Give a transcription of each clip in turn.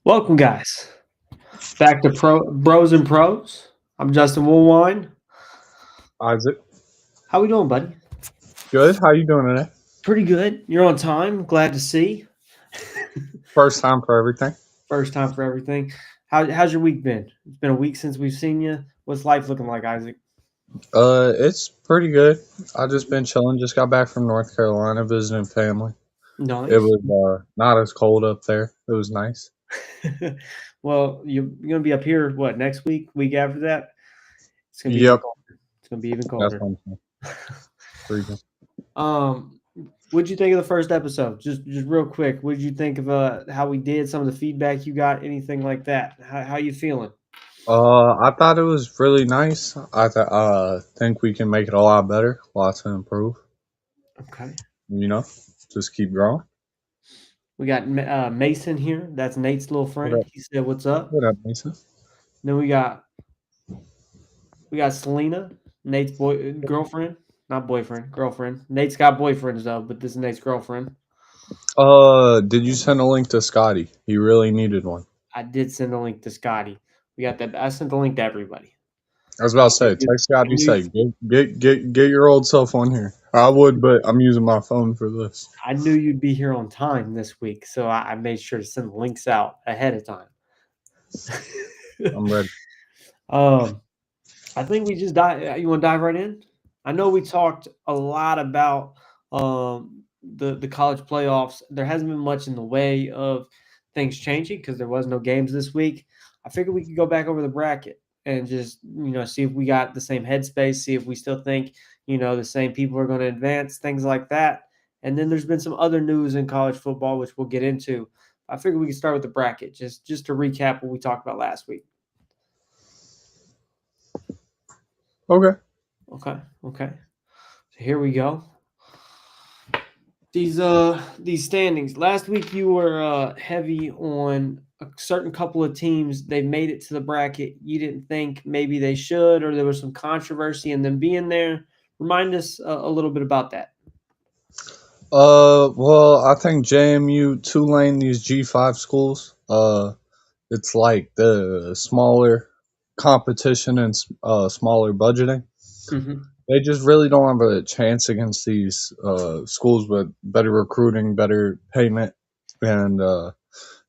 Welcome, guys. Back to Bros and Pros. I'm Justin Woolwine. Isaac, How we doing, buddy? good. How you doing today? Pretty good. You're on time. Glad to see. First time for everything. First time for everything. How's your week been? It's been a week since we've seen you. What's life looking like, Isaac? It's pretty good. I just been chilling. Just got back from North Carolina visiting family. It Nice. was not as cold up there. It was nice. Well, you're gonna be up here. What, next week? Week after that? It's gonna be even Yep, colder. It's gonna be even that's colder. one thing. Freezing. um, what'd you think of the first episode? Just real quick. What'd you think of how we did? Some of the feedback you got? Anything like that? How you feeling? I thought it was really nice. Think we can make it a lot better. Lots to improve. Okay. You know, just keep growing. We got Mason here. That's Nate's little What friend. up? He said, "What's up?" What up, Mason? Then we got Selena, Nate's girlfriend, not boyfriend, girlfriend. Nate's got boyfriends though, but this is Nate's girlfriend. Did you send a link to Scotty? He really needed one. I did send a link to Scotty. We got that. I sent the link to everybody. I was about to I say, text knew Scotty, you, say, get your old self on here. I would, but I'm using my phone for this. I knew you'd be here on time this week, so I made sure to send the links out ahead of time. I'm ready. um, I think we just dive. You want to dive right in? I know we talked a lot about the college playoffs. There hasn't been much in the way of things changing because there was no games this week. I figured we could go back over the bracket and just see if we got the same headspace, see if we still think the same people are going to advance, things like that. And then there's been some other news in college football which we'll get into. I figured we could start with the bracket just to recap what we talked about last week. Okay. Okay, okay. So here we go. These standings. Last week you were heavy on a certain couple of teams. They made it to the bracket. You didn't think maybe they should, or there was some controversy in them being there. Remind us a little bit about that. Well, I think JMU, Tulane, these G5 schools, it's like the smaller competition and smaller budgeting. Hmm. They just really don't have a chance against these schools with better recruiting, better payment, and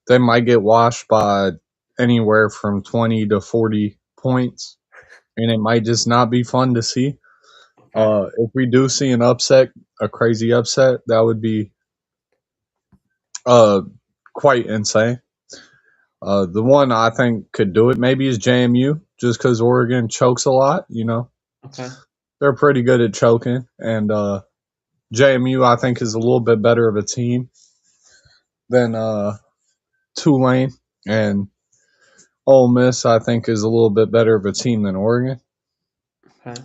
they might get washed by anywhere from 20 to 40 points, and it might just not be fun to see. Okay. If we do see an upset, a crazy upset, that would be uh, quite insane. The one I think could do it maybe is JMU, just because Oregon chokes a lot. Okay. They're pretty good at choking, and JMU I think is a little bit better of a team than Tulane, and Ole Miss I think is a little bit better of a team than Oregon. Okay.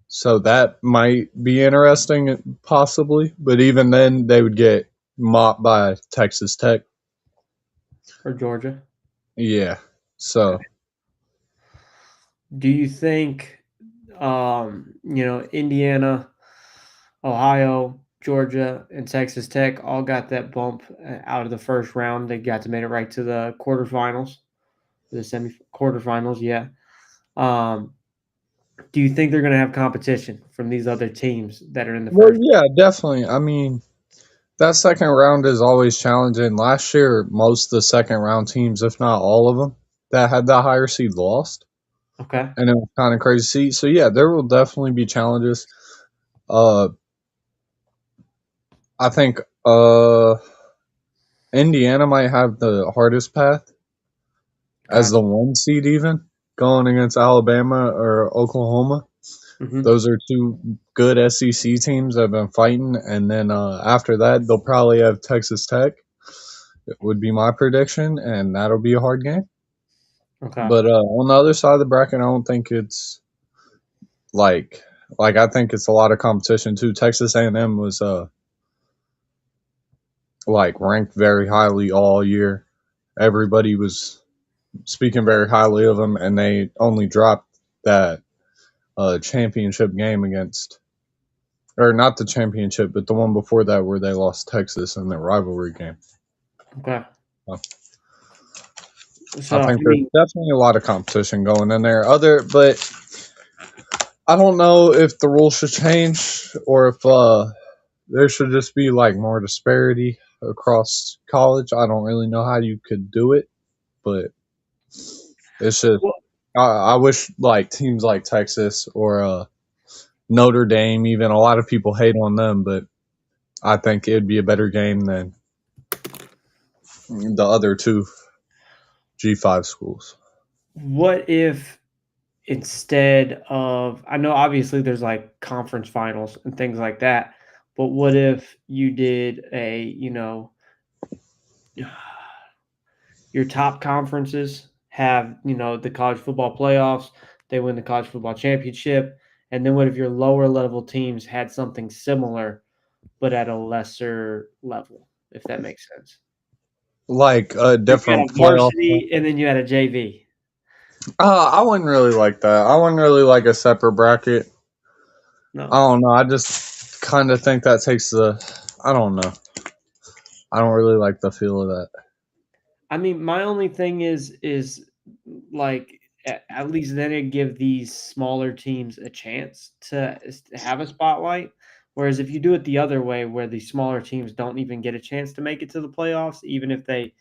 So that might be interesting, possibly. But even then, they would get mopped by Texas Tech. Or Georgia. Yeah. Okay. So, Do you think Indiana, Ohio, Georgia, and Texas Tech all got that bump out of the first round? They got to make it right to the quarterfinals, the quarterfinals. Yeah. Um, do you think they're going to have competition from these other teams that are in the well, first? yeah, definitely. I mean, that second round is always challenging. Last year, most of the second round teams, if not all of them, that had the higher seed lost, Okay. and it was kind of crazy to see. So, yeah, there will definitely be challenges. Uh, I think Indiana might have the hardest path as the Gotcha. one seed, even going against Alabama or Oklahoma. Hmm. Those are two good SEC teams that have been fighting, and then after that, they'll probably have Texas Tech. It would be my prediction, and that'll be a hard game. Okay. But on the other side of the bracket, I don't think it's like I think it's a lot of competition too. Texas A&M was like ranked very highly all year. Everybody was speaking very highly of them, and they only dropped that championship game against, or not the championship, but the one before that where they lost Texas in the rivalry game. Okay. So, So I I think there's mean, definitely a lot of competition going in there. But I don't know if the rules should change or if there should just be like more disparity across college. I don't really know how you could do it, but it's just well, I wish like teams like Texas or Notre Dame, even a lot of people hate on them, but I think it'd be a better game than the other two G5 schools. what if instead of, I know obviously there's like conference finals and things like that, but what if you did a, your top conferences have, the college football playoffs, they win the college football championship, and then what if your lower level teams had something similar but at a lesser level, if that makes sense? Like a Like you had different a playoff. varsity and then you had a JV. I wouldn't really like that. I wouldn't really like a separate bracket. I No. don't know. I just kind of think that takes the. I don't know. I don't really like the feel of that. I mean, my only thing is like at least then it give these smaller teams a chance to have a spotlight. Whereas if you do it the other way, where the smaller teams don't even get a chance to make it to the playoffs, even if they,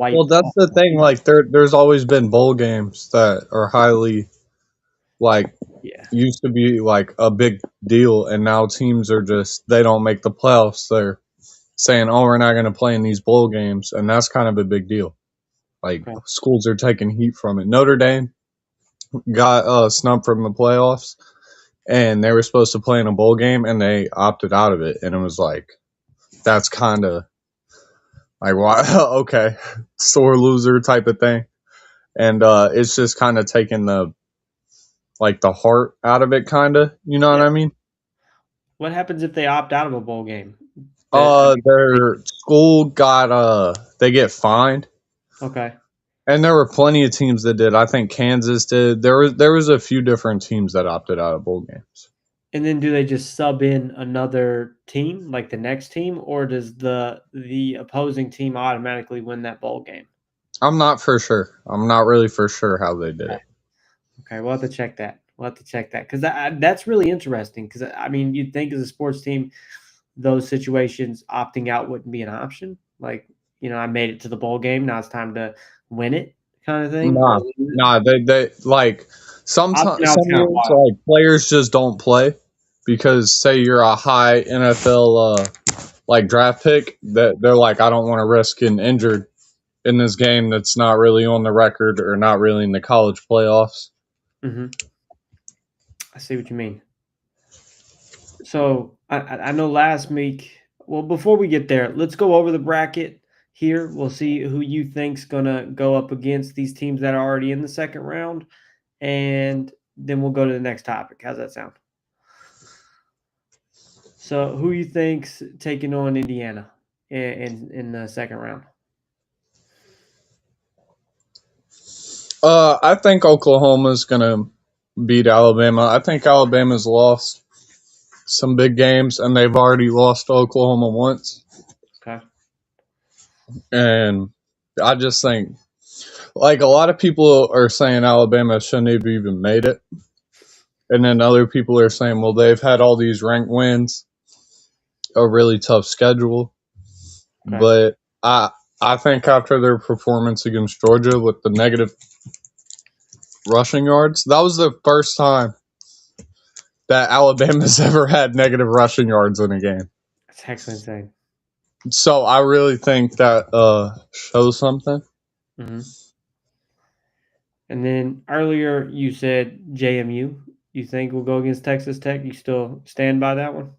Well, wipe that's off the a thing. few. Like there's always been bowl games that are highly like Yeah, used to be like a big deal, and now teams are just they don't make the playoffs. They're saying, "Oh, we're not going to play in these bowl games," and that's kind of a big deal. Like okay, schools are taking heat from it. Notre Dame got snubbed from the playoffs, and they were supposed to play in a bowl game, and they opted out of it, and it was like that's kind of like why okay sore loser type of thing, and it's just kind of taking the like the heart out of it, kind of, you know what yeah. I mean? What happens if they opt out of a bowl game? That I mean, Their school got they get fined, okay. and there were plenty of teams that did. I think Kansas did. There was a few different teams that opted out of bowl games. And then do they just sub in another team, like the next team, or does the opposing team automatically win that bowl game? I'm not for sure. I'm not really for sure how they did Okay, it. okay, we'll have to check that. We'll have to check that because that's really interesting. Because I mean, you'd think as a sports team, those situations opting out wouldn't be an option. Like, I made it to the bowl game. Now it's time to win it, kind of thing, or Nah, nah. They like opting sometimes out's some kind of years wild. like players just don't play because say you're a high NFL like draft pick that they're like I don't want to risk getting injured in this game that's not really on the record or not really in the college playoffs. Hmm. I see what you mean. So I know last week. Well, before we get there, let's go over the bracket here. We'll see who you think's gonna go up against these teams that are already in the second round, and then we'll go to the next topic. How's that sound? So, who you think's taking on Indiana in the second round? I think Oklahoma's gonna beat Alabama. I think Alabama's lost some big games and they've already lost to Oklahoma once. Okay. And I just think like a lot of people are saying Alabama shouldn't have even made it. And then other people are saying, well, they've had all these ranked wins, a really tough schedule. Okay. But I think after their performance against Georgia with the negative rushing yards, that was the first time that Alabama's ever had negative rushing yards in a game. That's actually insane. So I really think that shows something. Hmm. And then earlier you said JMU. You think we'll go against Texas Tech? You still stand by that one?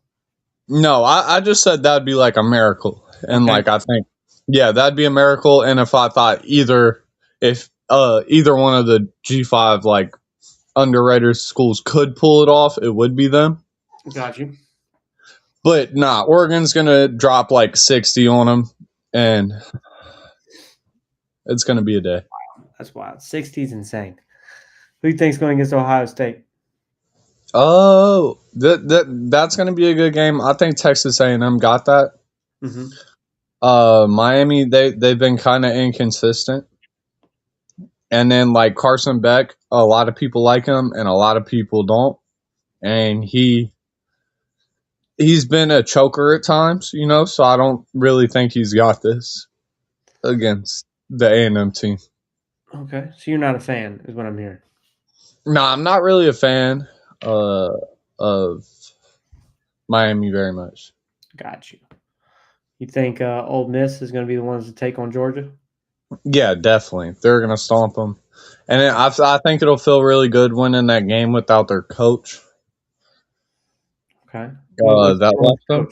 No, I just said that'd be like a miracle. And Okay. like I think yeah, that'd be a miracle. And if I thought if either one of the G5 like underrated schools could pull it off, it would be them. Got you. But nah, Oregon's gonna drop like 60 on them, and it's gonna be a day. That's wild. 60 is insane. Who do you think's going against Ohio State? Oh, that's gonna be a good game. I think Texas A&M got that. Hmm. Miami they've been kind of inconsistent. And then like Carson Beck, a lot of people like him and a lot of people don't. And he's been a choker at times, so I don't really think he's got this against the A&M team. Okay, so you're not a fan, is what I'm hearing. No, I'm not really a fan of Miami very much. Got you. You think Ole Miss is going to be the ones to take on Georgia? Yeah, definitely. They're going to stomp them. And I think it'll feel really good winning that game without their coach. Okay. What's That wrong with left the them.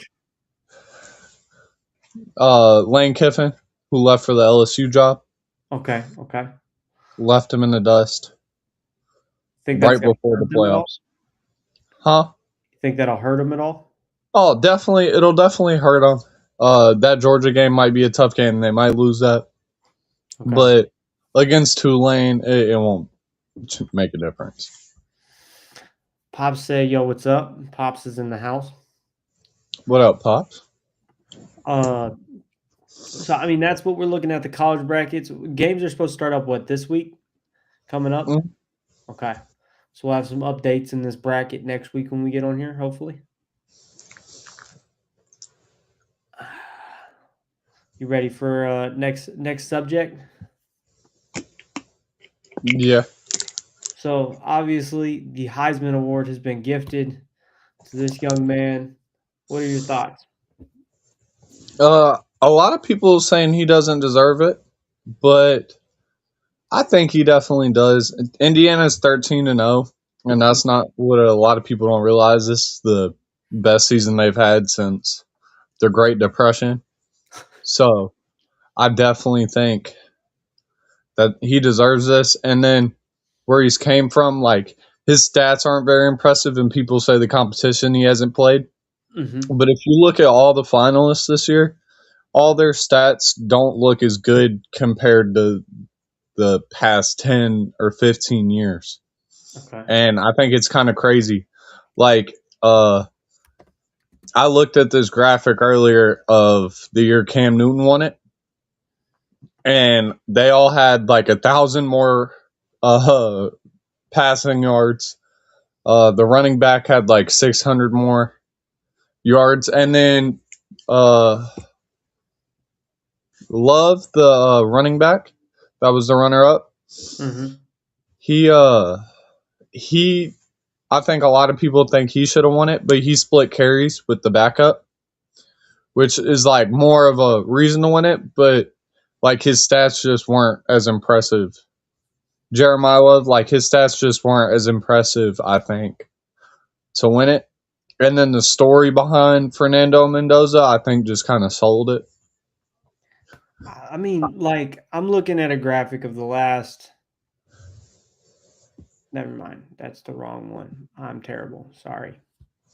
coach? Lane Kiffin, who left for the LSU job, Okay. left him in the dust Think that's right going to before the hurt them at all? playoffs. Huh? You think that'll hurt them at all? Oh, definitely. It'll definitely hurt them. That Georgia game might be a tough game. They might lose that. Okay. But against Tulane, it won't make a difference. Pops say, yo, what's up? Pops is in the house. What up, Pops? So, I mean, that's what we're looking at, the college brackets. Games are supposed to start up, what, this week? Coming up? Mm. Okay. So we'll have some updates in this bracket next week when we get on here, hopefully. You ready for next subject? Yeah. So obviously the Heisman Award has been gifted to this young man. What are your thoughts? A lot of people saying he doesn't deserve it, but I think he definitely does. Indiana's 13-0, and that's not what a lot of people don't realize. This is the best season they've had since the Great Depression. So I definitely think that he deserves this. And then where he's came from, like his stats aren't very impressive, and people say the competition he hasn't played. Mm-hmm. But if you look at all the finalists this year, all their stats don't look as good compared to the past 10 or 15 years. Okay. And I think it's kind of crazy. Like, I looked at this graphic earlier of the year Cam Newton won it, and they all had like 1,000 more passing yards. The running back had like 600 more yards, and then Love, the running back, that was the runner up. Mm-hmm. He I think a lot of people think he should have won it, but he split carries with the backup, which is like more of a reason to win it, but like his stats just weren't as impressive. Jeremiah Love, like his stats just weren't as impressive, I think, to win it. And then the story behind Fernando Mendoza, I think, just kind of sold it. I mean, like, I'm looking at a graphic of the last. Never mind. That's the wrong one. I'm terrible. Sorry.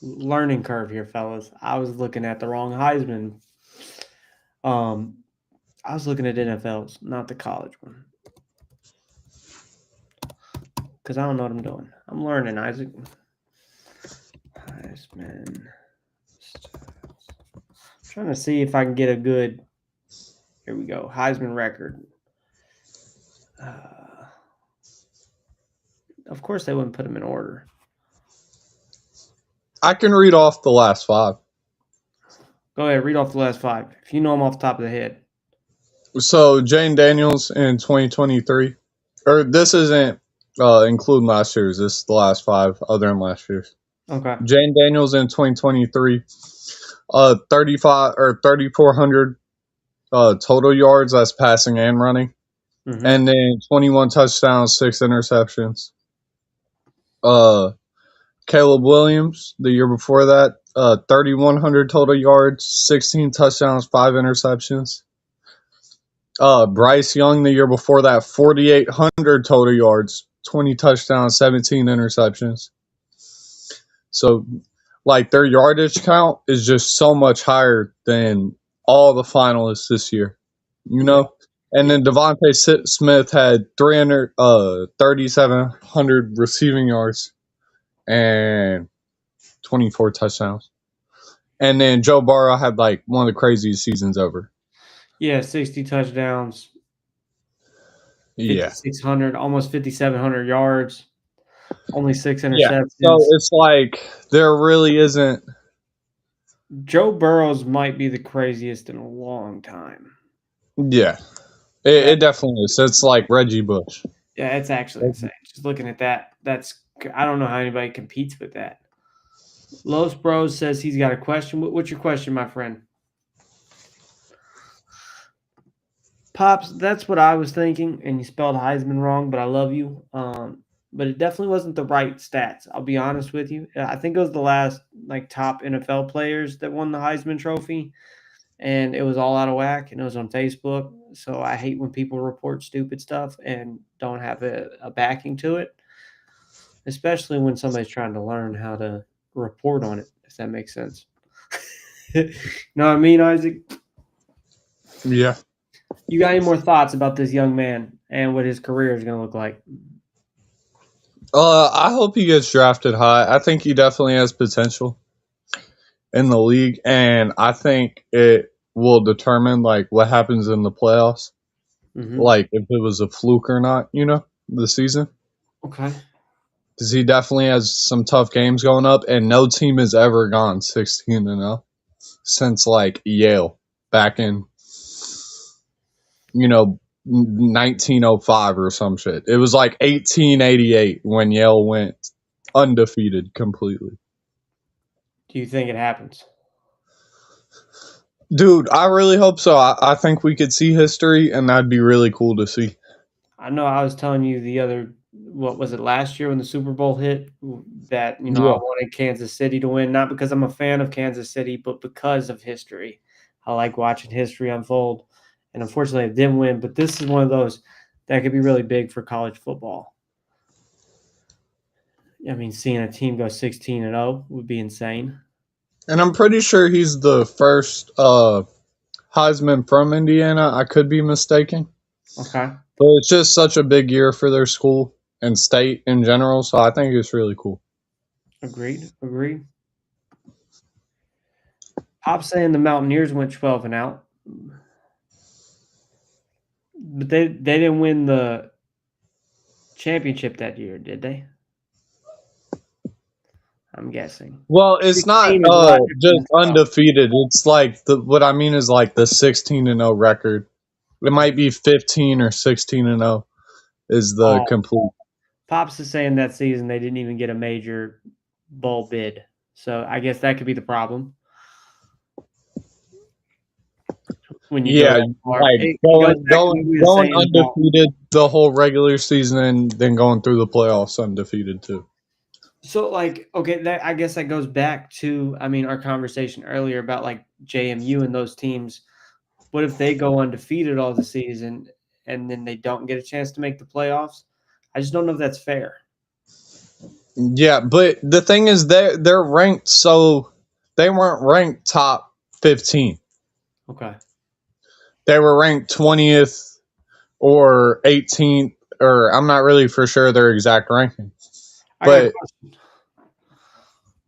Learning curve here, fellas. I was looking at the wrong Heisman. I was looking at NFLs, not the college one. Because I don't know what I'm doing. I'm learning, Isaac. Heisman. Trying to see if I can get a good. Here we go. Heisman record. Of course, they wouldn't put them in order. I can read off the last 5. Go ahead, read off the last 5. If you know them off the top of the head. So Jane Daniels in 2023, or this isn't including last year's. This is the last 5 other than last year's. Okay. Jane Daniels in 2023, 35 or 3,400 total yards. That's passing and running, and then 21 touchdowns, 6 interceptions. Caleb Williams the year before that, 3,100 total yards, 16 touchdowns, 5 interceptions. Bryce Young the year before that, 4,800 total yards, 20 touchdowns, 17 interceptions. So, like, their yardage count is just so much higher than all the finalists this year, And then Devontae Smith had 3,700 receiving yards and 24 touchdowns. And then Joe Burrow had like one of the craziest seasons ever. Yeah, 60 touchdowns. Yeah. 5,600, almost 5,700 yards, only 6 Yeah. So interceptions. it's like there really isn't. Joe Burrows might be the craziest in a long time. Yeah. That It definitely is. It's like Reggie Bush. Yeah, it's actually insane. Just looking at that, I don't know how anybody competes with that. Los Bros says he's got a question. What's your question, my friend? Pops, that's what I was thinking, and you spelled Heisman wrong, but I love you. But it definitely wasn't the right stats. I'll be honest with you. I think it was the last like top NFL players that won the Heisman Trophy, and it was all out of whack, and it was on Facebook. So I hate when people report stupid stuff and don't have a backing to it, especially when somebody's trying to learn how to report on it. If that makes sense. You know what I mean, Isaac? Yeah. You got any more thoughts about this young man and what his career is going to look like? I hope he gets drafted high. I think he definitely has potential in the league, and I think it will determine like what happens in the playoffs, Mm-hmm. like if it was a fluke or not. The season, Okay. because he definitely has some tough games going up, and no team has ever gone 16-0 since like Yale back in 1905 or some shit. It was like 1888 when Yale went undefeated completely. Do you think it happens? Dude, I really hope so. I think we could see history, and that'd be really cool to see. I know I was telling you what was it, last year when the Super Bowl hit, that, I Yeah. wanted Kansas City to win, not because I'm a fan of Kansas City, but because of history. I like watching history unfold. And unfortunately, it didn't win, but this is one of those that could be really big for college football. I mean, seeing a team go 16-0 would be insane. And I'm pretty sure he's the first Heisman from Indiana. I could be mistaken. Okay. But it's just such a big year for their school and state in general, so I think it's really cool. Agreed. Agreed. Pop saying the Mountaineers went 12 and out, but they didn't win the championship that year, did they? I'm guessing. Well, it's not 16 is a lot different just than 12. undefeated. It's like what I mean is like the 16-0 record. It might be 15 or 16-0 is the Oh, complete. Pops is saying that season they didn't even get a major bowl bid. So I guess that could be the problem when you go Yeah, that far. like It goes back to what we were going saying about. undefeated the whole regular season and then going through the playoffs undefeated too. So, like, okay, I guess that goes back to, I mean, our conversation earlier about like JMU and those teams. What if they go undefeated all the season and then they don't get a chance to make the playoffs? I just don't know if that's fair. Yeah, but the thing is they're ranked, so they weren't ranked top 15. Okay. They were ranked 20th or 18th, or I'm not really for sure their exact ranking. I got a But question.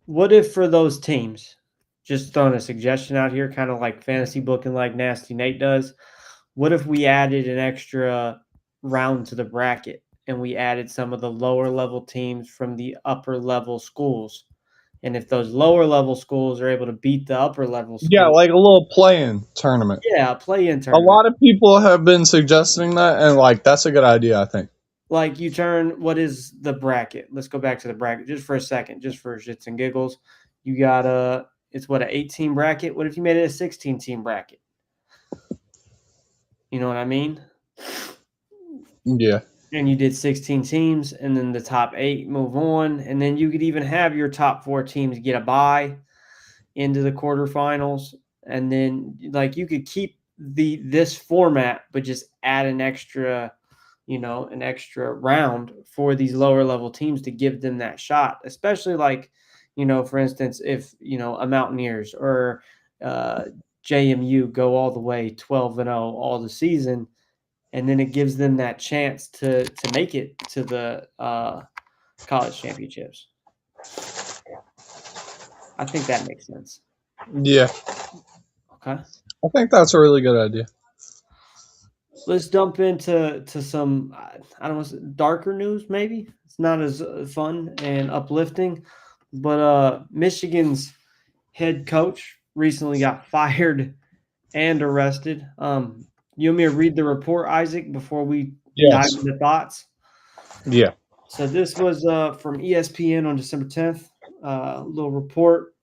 What if for those teams, just throwing a suggestion out here, kind of like fantasy booking like Nasty Nate does, what if we added an extra round to the bracket and we added some of the lower level teams from the upper level schools? And if those lower level schools are able to beat the upper level yeah, school, like a little play-in tournament. yeah, a play-in A tournament. lot of people have been suggesting that, and like that's a good idea, I think. Like you turn, what is the bracket? Let's go back to the bracket just for a second, just for shits and giggles. You got it's what, an 18 bracket? What if you made it a 16 team bracket? You know what I mean? Yeah. And you did 16 teams, and then the top 8 move on, and then you could even have your top 4 teams get a bye into the quarterfinals, and then like you could keep this format, but just add an extra round for these lower level teams to give them that shot, especially like, for instance, if, a Mountaineers or JMU go all the way 12-0 all the season, and then it gives them that chance to make it to the college championships. I think that makes sense. Yeah. Okay. I think that's a really good idea. let's dump into some I don't know, darker news. Maybe it's not as fun and uplifting, but Michigan's head coach recently got fired and arrested. You want me to read the report, Isaac, before we dive Yes. into thoughts? Yeah. So this was from ESPN on December 10th. Little report.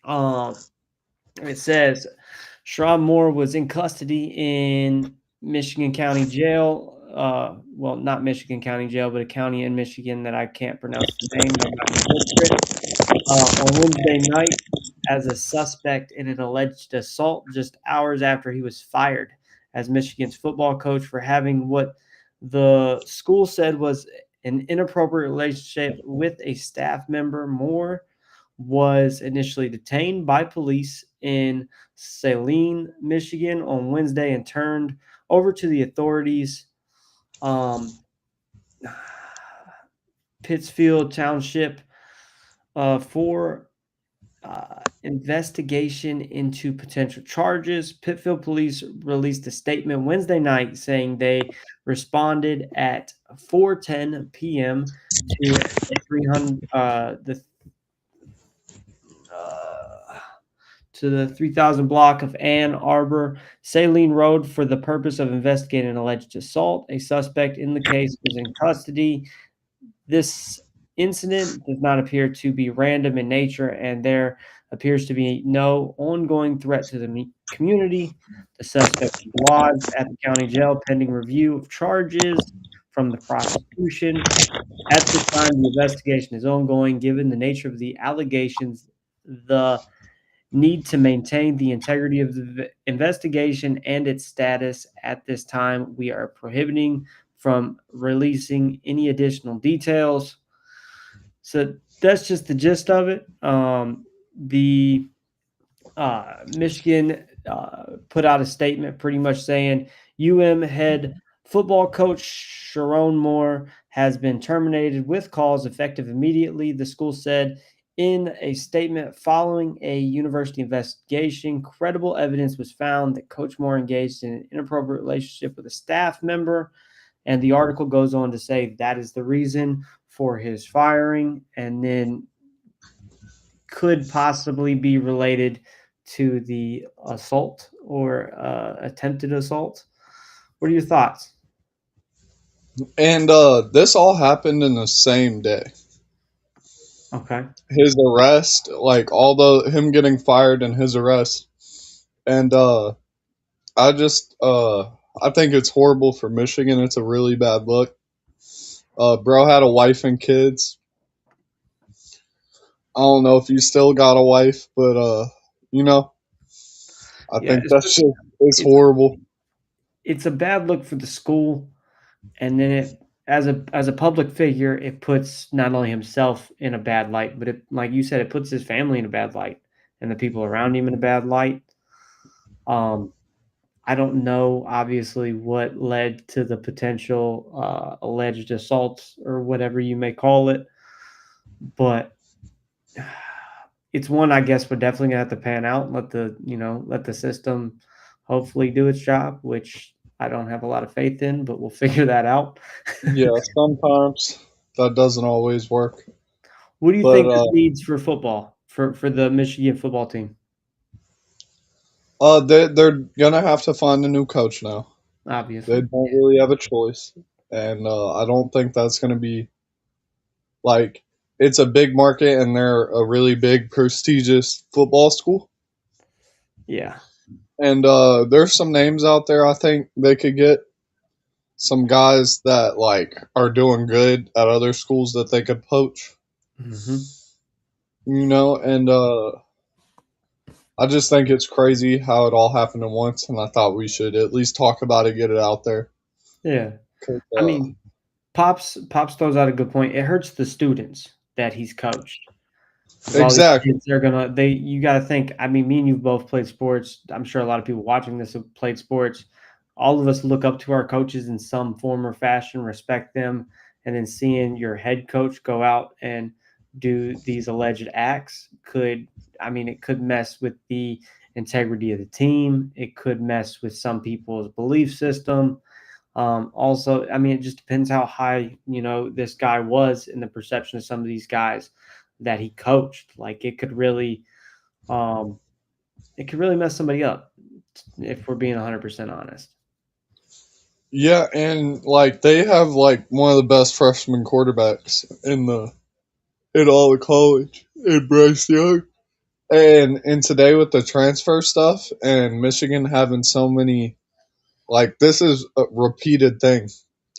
Um, it says Sherrod Moore was in custody in Michigan County Jail. Well, not Michigan County Jail, but a county in Michigan that I can't pronounce the name. I'm not going to butcher it. On Wednesday night as a suspect in an alleged assault just hours after he was fired as Michigan's football coach for having what the school said was an inappropriate relationship with a staff member. Moore was initially detained by police in Saline, Michigan on Wednesday and turned over to the authorities. Um, Pittsfield Township for investigation into potential charges. Pittsfield police released a statement Wednesday night saying they responded at 4:10 p.m. to a 300 uh, to the 3000 block of Ann Arbor Saline Road for the purpose of investigating an alleged assault. A suspect in the case is in custody. This incident does not appear to be random in nature, and there appears to be no ongoing threat to the community. The suspect is lodged at the county jail pending review of charges from the prosecution. At this time, the investigation is ongoing. Given the nature of the allegations, the need to maintain the integrity of the investigation and its status at this time, we are prohibiting from releasing any additional details. So that's just the gist of it. The Michigan put out a statement pretty much saying head football coach Sharon Moore has been terminated with cause effective immediately. The school said in a statement following a university investigation, credible evidence was found that Coach Moore engaged in an inappropriate relationship with a staff member. And the article goes on to say that is the reason for his firing. And then could possibly be related to the assault or attempted assault. What are your thoughts? And this all happened in the same day. Okay. His arrest, like all the him getting fired and his arrest. And I just I think it's horrible for Michigan. It's a really bad look. Bro had a wife and kids. I don't know if you still got a wife, but you know, I Yeah, think that's just it's it's horrible. it's a bad look for the school, and then it as a public figure, it puts not only himself in a bad light, but it, like you said, it puts his family in a bad light and the people around him in a bad light. Um, I don't know, obviously, what led to the potential alleged assaults or whatever you may call it, but it's one I guess we're definitely gonna have to pan out and let the system hopefully do its job, which I don't have a lot of faith in, but we'll figure that out. Yeah, sometimes that doesn't always work, What do you but think this needs for football for the Michigan football team? they're gonna have to find a new coach now. They Obviously, don't really have a choice, and I don't think that's gonna be like it's a big market and they're a really big prestigious football school. yeah. And there's some names out there I think they could get some guys that like are doing good at other schools that they could poach, Hmm. and I just think it's crazy how it all happened at once, and I thought we should at least talk about it, get it out there. Yeah. 'Cause, I mean, Pops throws out a good point. It hurts the students that he's coached. Because all these exactly. kids, they're gonna they you gotta think, I mean, me and you've both played sports. I'm sure a lot of people watching this have played sports. All of us look up to our coaches in some form or fashion, respect them, and then seeing your head coach go out and do these alleged acts could, I mean, it could mess with the integrity of the team. It could mess with some people's belief system. Also, I mean, it just depends how high this guy was in the perception of some of these guys that he coached. Like um, it could really mess somebody up if we're being 100% honest. Yeah, and like they have like one of the best freshman quarterbacks in all of college, in Bryce Young. And today with the transfer stuff and Michigan having so many, like this is a repeated thing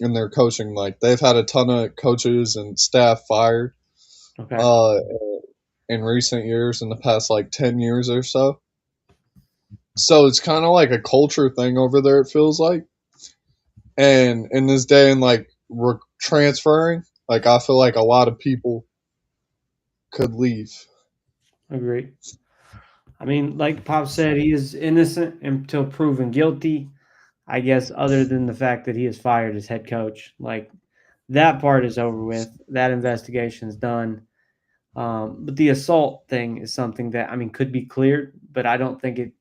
in their coaching. Like they've had a ton of coaches and staff fired Okay, uh, in recent years, in the past like 10 years or so. So it's kind of like a culture thing over there. It feels like, and in this day and like transferring, like I feel like a lot of people could leave. agree. I mean, like Pop said, he is innocent until proven guilty. I guess other than the fact that he is fired as head coach, like that part is over with. That investigation's done. But the assault thing is something that I mean could be cleared, but I don't think it.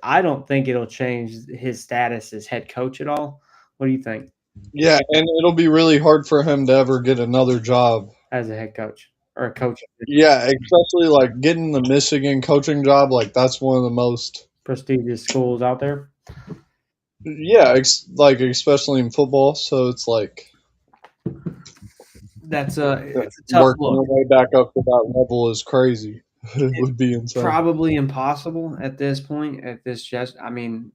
I don't think it'll change his status as head coach at all. What do you think Yeah, and it'll be really hard for him to ever get another job. as a head coach or a coach at Yeah, especially like getting the Michigan coaching job, like that's one of the most. prestigious schools out there? Yeah, like especially in football. So it's like It's a tough working look. your way back up to that level is crazy. It would be insane. Probably impossible at this point. At this just, I mean,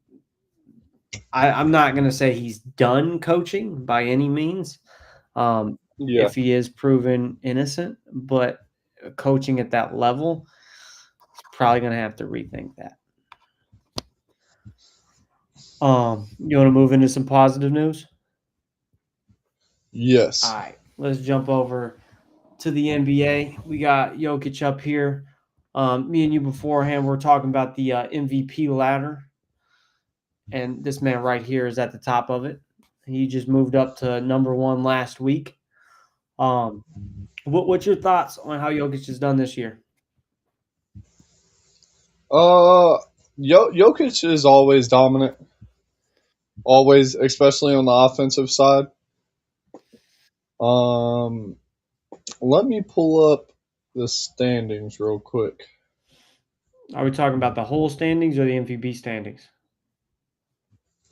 I'm not going to say he's done coaching by any means. Yeah, If he is proven innocent, but coaching at that level, he's probably going to have to rethink that. You want to move into some positive news? All yes. right, let's jump over to the NBA. We got Jokic up here. Me and you beforehand, we're talking about the MVP ladder, and this man right here is at the top of it. He just moved up to number one last week. Um, what's your thoughts on how Jokic has done this year? Uh, Jokic is always dominant, always, especially on the offensive side. Um, Let me pull up the standings real quick. Are we talking about the whole standings or the MVP standings?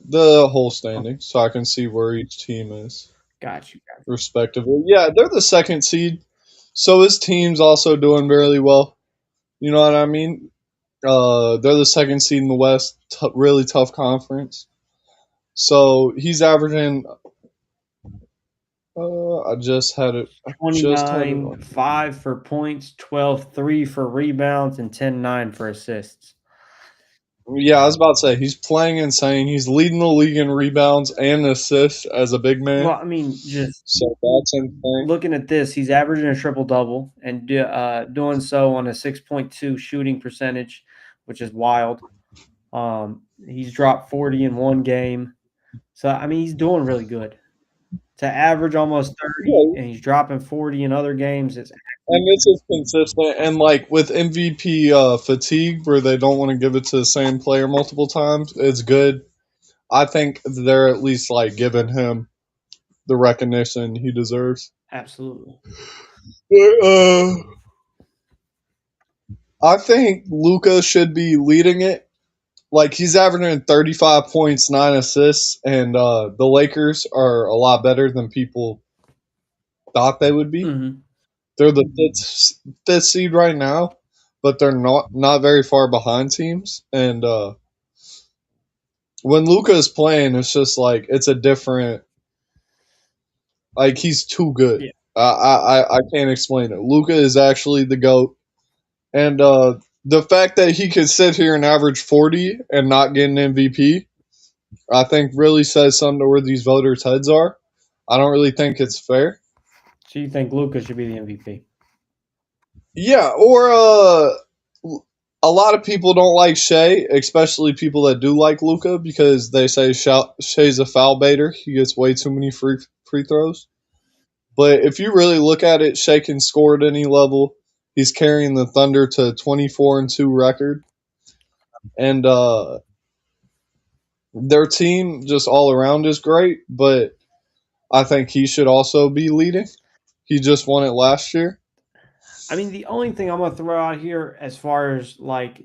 The whole standings, so I can see where each team is, Got you. respectively. Yeah, they're the second seed, so his team's also doing really well. You know what I mean? They're the second seed in the West, really tough conference. So he's averaging. I just had it. I just had it 29 on. 5 for points, 12 3 for rebounds, and 10 9 for assists. Yeah, I was about to say he's playing insane. He's leading the league in rebounds and assists as a big Well, man. I mean, just So that's insane. looking at this, he's averaging a triple double and doing so on a 6.2 shooting percentage, which is wild. He's dropped 40 in one game. So, I mean, he's doing really good. To average almost 30 Yeah, and he's dropping 40 in other games, it's and this is consistent. And like with MVP fatigue, where they don't want to give it to the same player multiple times, it's good. I think they're at least like giving him the recognition he deserves. absolutely. Uh, I think Luca should be leading it. Like he's averaging 35 points, 9 assists, and the Lakers are a lot better than people thought they would be. Hmm. They're the fifth seed right now, but they're not very far behind teams. And when Luca is playing, it's just like it's a different. Like he's too good. Yeah. I can't explain it. Luca is actually the goat, and the fact that he could sit here and average 40 and not get an MVP, I think really says something to where these voters' heads are. I don't really think it's fair. So you think Luca should be the MVP? Yeah, or a lot of people don't like Shea, especially people that do like Luca, because they say Shea's a foul baiter. He gets way too many free throws. But if you really look at it, Shea can score at any level. He's carrying the Thunder to 24-2 record. and their team just all around is great. But I think he should also be leading. He just won it last year. I mean, the only thing I'm gonna throw out here as far as like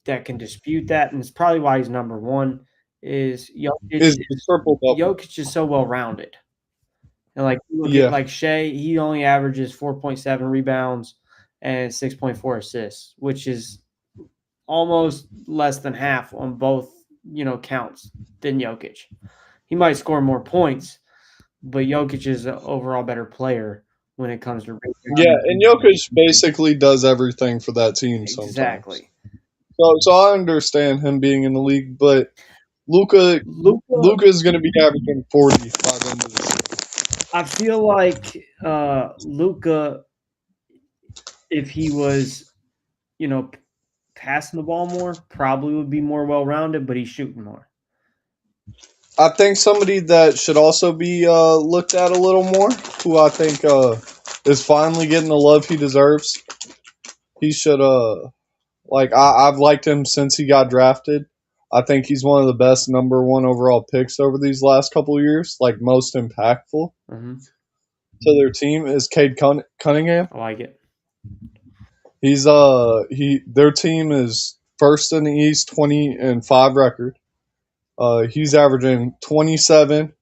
that can dispute that, and it's probably why he's number one, is Is the triple double? Jokic is so well rounded. And like you look at Yeah, like Shea, he only averages 4.7 rebounds and 6.4 assists, which is almost less than half on both, counts than Jokic. He might score more points, but Jokic is an overall better player when it comes to yeah, rebounding. and Jokic basically does everything for that team sometimes. Exactly. So I understand him being in the league, but Luca Luca, Luca is going to be averaging 40 by the end of the season. I feel like Luca, if he was, you know, passing the ball more, probably would be more well rounded, but he's shooting more. I think somebody that should also be looked at a little more, who I think is finally getting the love he deserves. He should I've liked him since he got drafted. I think he's one of the best number one overall picks over these last couple of years, like most impactful Mm-hmm. to their team is Cunningham. I like it. He's their team is first in the East, 20-5 record. He's averaging 27,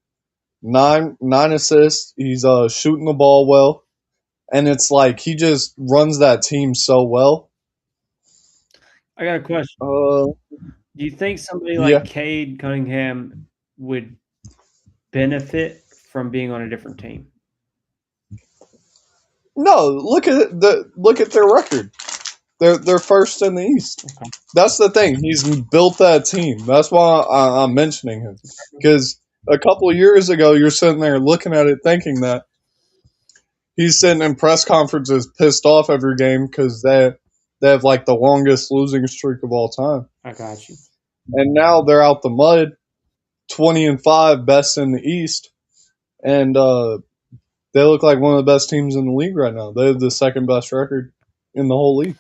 nine assists. He's shooting the ball well, and it's like he just runs that team so well. I got a question. Uh, Do you think somebody like yeah. Cade Cunningham would benefit from being on a different team? No, look at their record. They're first in the East. Okay. That's the thing. He's built that team. That's why I'm mentioning him. Because a couple of years ago, you're sitting there looking at it, thinking that he's sitting in press conferences, pissed off every game because they have like the longest losing streak of all time. I got you. And now they're out the mud, 20-5, best in the East, and they look like one of the best teams in the league right now. They have the second best record in the whole league.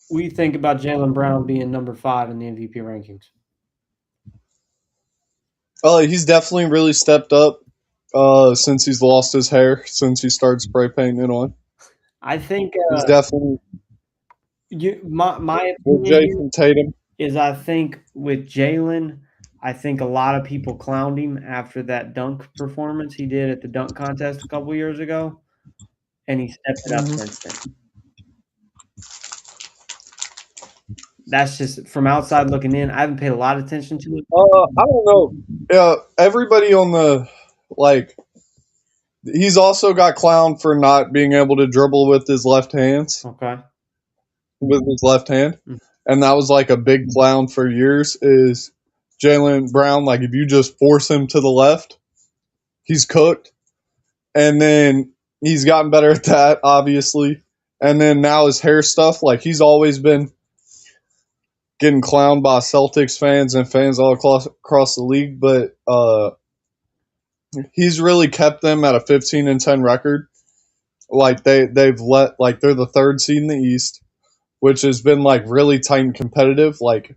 What do you think about Jaylen Brown being number 5 in the MVP rankings? He's definitely really stepped up since he's lost his hair, since he started spray painting it on. I think He's definitely my with opinion here Jason Tatum. is I think with Jalen, I think a lot of people clowned him after that dunk performance he did at the dunk contest a couple years ago, and he stepped it up Mm-hmm. since then. That's just from outside looking in. I haven't paid a lot of attention to it. I don't know. Everybody on the like, he's also got clowned for not being able to dribble with his left hand, Okay. Mm. and that was like a big clown for years. Is Jaylen Brown like if you just force him to the left, he's cooked, and then he's gotten better at that, obviously, and then now his hair stuff, like he's always been getting clowned by Celtics fans and fans all across the league, but he's really kept them at a 15-10 record. Like they've let like they're the third seed in the East, which has been like really tight and competitive. Like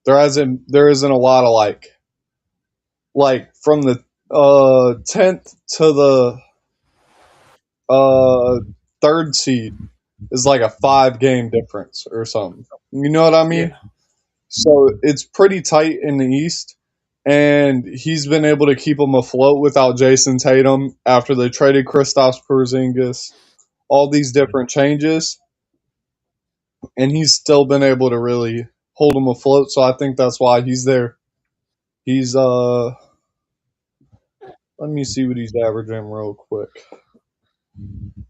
there isn't a lot of like from the 10th to the third seed is like a 5 game difference or something. You know what I mean? Yeah. So it's pretty tight in the East, and he's been able to keep them afloat without Jason Tatum after they traded Kristaps Porzingis, all these different changes, and he's still been able to really hold them afloat. So I think that's why he's there. He's let me see what he's averaging real quick.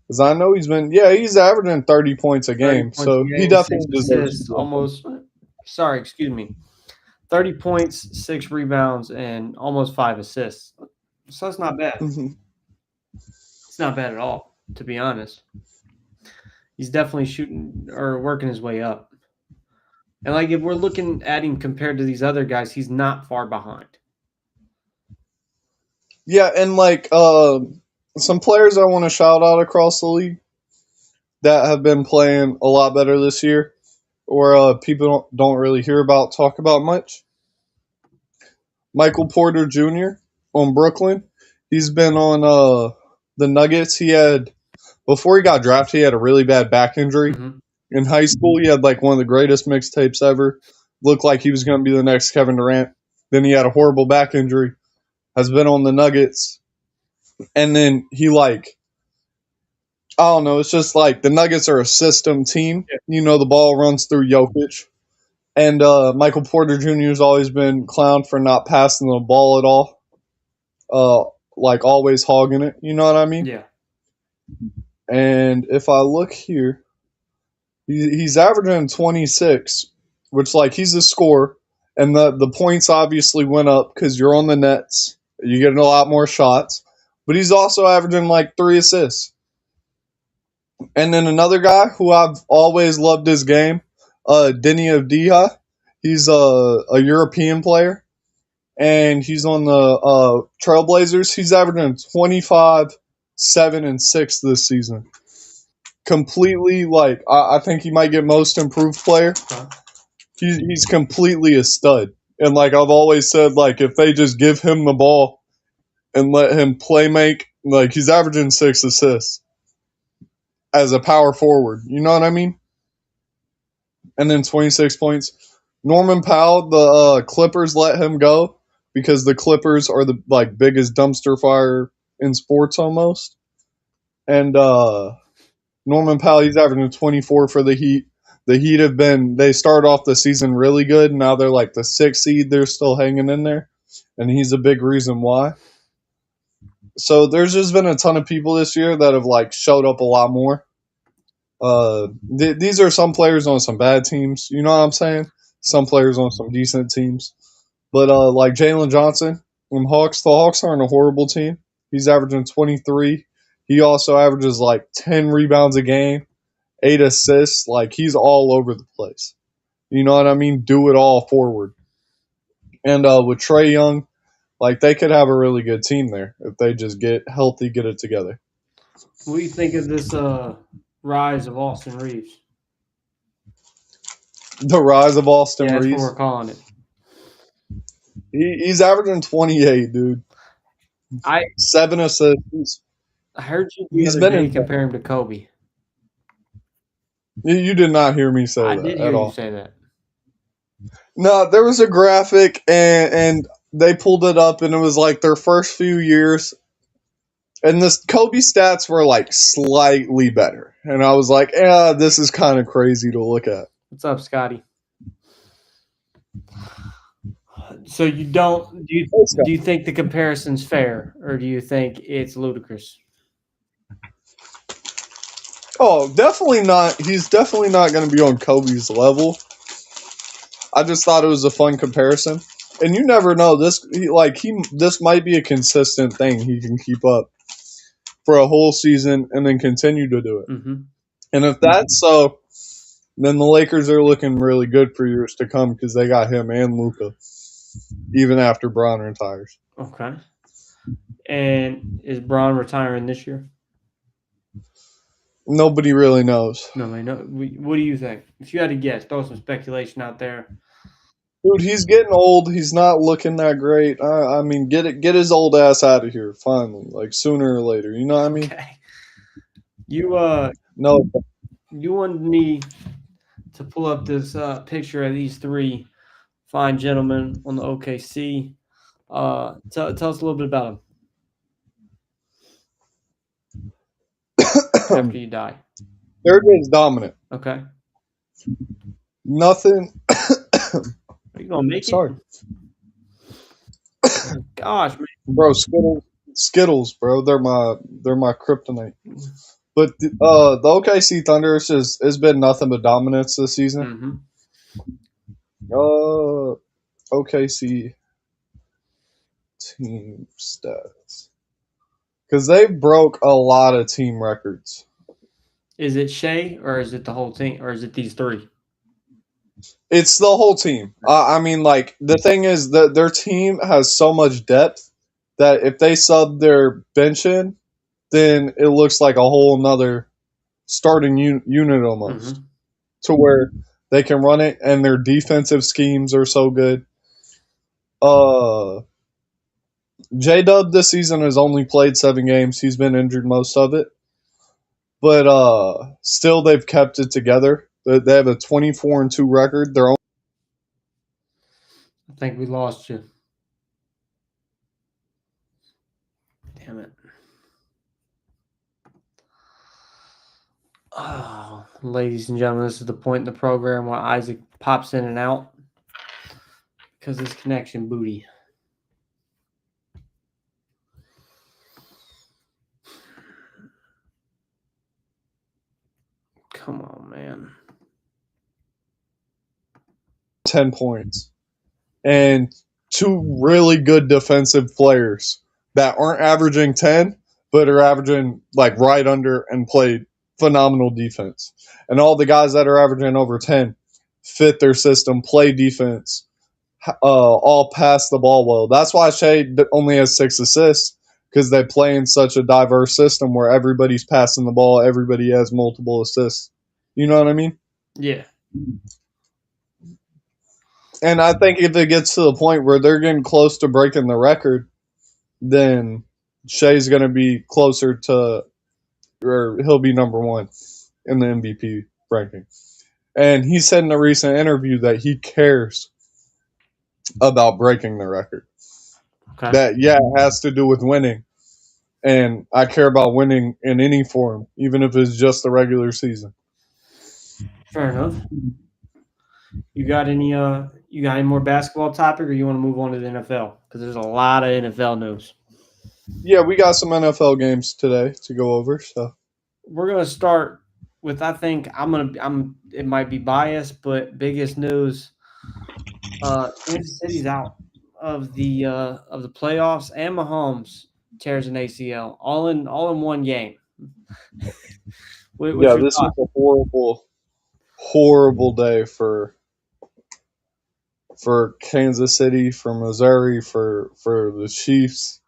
Because I know he's averaging 30 points a 30 game, points a so he game, 6 definitely deserves to assists, be up there. almost. Sorry, excuse me. 30 points, 6 rebounds, and almost 5 assists. So it's not bad. Mhm. It's not bad at all, to be honest. He's definitely shooting or working his way up. And like if we're looking at him compared to these other guys, he's not far behind. Yeah, and like some players I want to shout out across the league that have been playing a lot better this year. or people don't really hear about, talk about much. Michael Porter Jr. on Brooklyn. He's been on the Nuggets. He had before he got drafted, he had a really bad back injury. Mm-hmm. In high school, he had like one of the greatest mixtapes ever. Looked like he was going to be the next Kevin Durant. Then he had a horrible back injury. Has been on the Nuggets, and then he like I don't know. It's just like the Nuggets are a system team. You know, the ball runs through Jokic, and Michael Porter Jr. has always been clowned for not passing the ball at all. Like always hogging it. You know what I mean? Yeah. And if I look here, he's averaging 26, which like he's a scorer, and the points obviously went up because you're on the Nets. You're getting a lot more shots, but he's also averaging like 3 assists. And then another guy who I've always loved his game, Denny Avdija. He's a European player, and he's on the Trailblazers. He's averaging 25, 7, and 6 this season. Completely, like, I think he might get most improved player. Huh. He's completely a stud. And, like, I've always said, like, if they just give him the ball and let him play make, like, he's averaging 6 assists as a power forward. You know what I mean? And then 26 points. Norman Powell, the Clippers let him go because the Clippers are the, like, biggest dumpster fire in sports almost. And, Norman Powell, he's averaging 24 for the Heat. The Heat they started off the season really good. Now they're like the 6th seed. They're still hanging in there. And he's a big reason why. So there's just been a ton of people this year that have like showed up a lot more. These are some players on some bad teams. You know what I'm saying? Some players on some decent teams. But like Jalen Johnson from Hawks, the Hawks aren't a horrible team. He's averaging 23. He also averages like 10 rebounds a game, 8 assists. Like he's all over the place. You know what I mean? Do it all forward. And with Trae Young, like they could have a really good team there if they just get healthy, get it together. What do you think of this rise of Austin Reeves? The rise of Austin That's what Reeves. we're calling it. He's averaging 28, dude. 7 assists. I heard you the He's other been day in. compare him to Kobe. You did not hear me say I that did hear at you all. say that. No, there was a graphic and they pulled it up and it was like their first few years. And this Kobe stats were like slightly better. And I was like, this is kind of crazy to look at. What's up, Scotty? So you don't do you think the comparison's fair, or do you think it's ludicrous? Oh, definitely not. He's definitely not going to be on Kobe's level. I just thought it was a fun comparison. And you never know. This might be a consistent thing he can keep up for a whole season and then continue to do it. Mm-hmm. And if that's so, then the Lakers are looking really good for years to come because they got him and Luka, even after Bron retires. Okay. And is Bron retiring this year? Nobody really knows. Nobody knows. What do you think? If you had to guess, throw some speculation out there. Dude, he's getting old. He's not looking that great. I mean, get his old ass out of here finally, like sooner or later. You know what I mean? Okay. You No. you wanted me to pull up this picture of these three fine gentlemen on the OKC. Tell us a little bit about them after you die. They're just dominant. Okay. Nothing. Are you gonna make Sorry. it? Gosh, man. Bro, Skittles, bro. They're my kryptonite. But the OKC Thunder has been nothing but dominance this season. Mm-hmm. OKC team stats, because they broke a lot of team records. Is it Shea or is it the whole team or is it these three? It's the whole team. I mean, like the thing is that their team has so much depth that if they sub their bench in, then it looks like a whole nother starting unit almost. Mm-hmm. To where They can run it, and their defensive schemes are so good. Uh, J Dub this season has only played 7 games. He's been injured most of it, but still they've kept it together. They have a 24-2 record. They're I think we lost you. Damn it. Oh, ladies and gentlemen, this is the point in the program where Isaac pops in and out because this connection booty. Come on, man. 10 points. And 2 really good defensive players that aren't averaging 10, but are averaging like right under and play phenomenal defense. And all the guys that are averaging over 10 fit their system, play defense, all pass the ball well. That's why Shea only has 6 assists, because they play in such a diverse system where everybody's passing the ball, everybody has multiple assists. You know what I mean? Yeah. And I think if it gets to the point where they're getting close to breaking the record, then Shea's going to be closer to, or he'll be number 1 in the MVP ranking. And he said in a recent interview that he cares about breaking the record. Okay. That, yeah, it has to do with winning. And I care about winning in any form, even if it's just the regular season. Fair enough. You got any more basketball topic, or you want to move on to the NFL? Because there's a lot of NFL news. Yeah, we got some NFL games today to go over. So We're gonna start with, I think it might be biased, but biggest news. Kansas City's out of the playoffs, and Mahomes tears an ACL all in one game. What's yeah, your this thought? was a horrible, horrible day for Kansas City, for Missouri, for the Chiefs.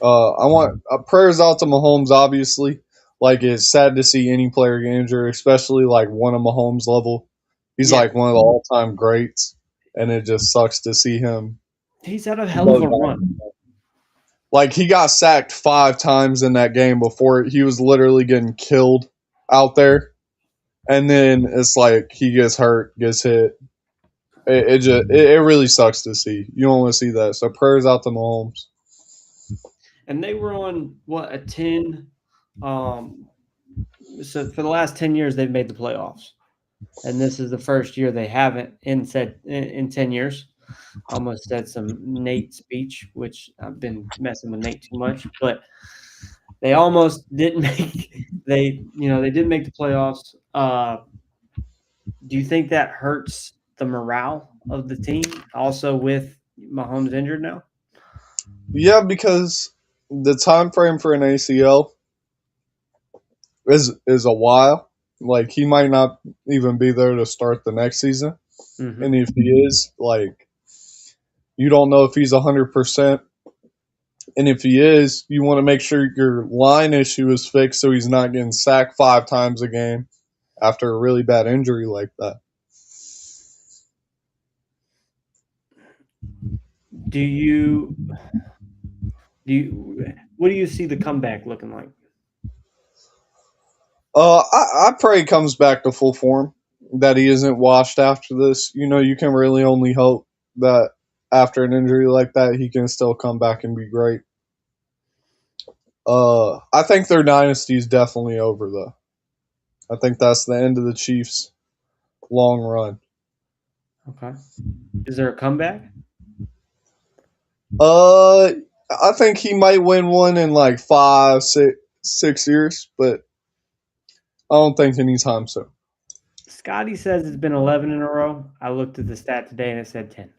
I want prayers out to Mahomes. Obviously, like it's sad to see any player get injured, especially like one of Mahomes' level. He's Yeah, like one of the all-time greats, and it just sucks to see him he's had a hell of go a down. run. Like he got sacked 5 times in that game before he was literally getting killed out there, and then it's like he gets hurt, gets hit. It really sucks to see. You don't want to see that. So prayers out to Mahomes. And they were on what, a 10. So for the last 10 years they've made the playoffs, and this is the first year they haven't in 10 years. Almost said some Nate speech, which I've been messing with Nate too much, but they almost didn't make they didn't make the playoffs. Do you think that hurts the morale of the team? Also, with Mahomes injured now. Yeah, because the time frame for an ACL is a while. Like he might not even be there to start the next season, Mm-hmm. and if he is, like you don't know if he's 100%. And if he is, you want to make sure your line issue is fixed so he's not getting sacked 5 times a game after a really bad injury like that. Do you what do you see the comeback looking like? I pray he comes back to full form, that he isn't washed after this. You know, you can really only hope that after an injury like that, he can still come back and be great. I think their dynasty is definitely over, though. I think that's the end of the Chiefs' long run. Okay. Is there a comeback? Uh, I think he might win one in like 5, 6 years, but I don't think anytime soon. Scotty says it's been 11 in a row. I looked at the stat today and it said 10.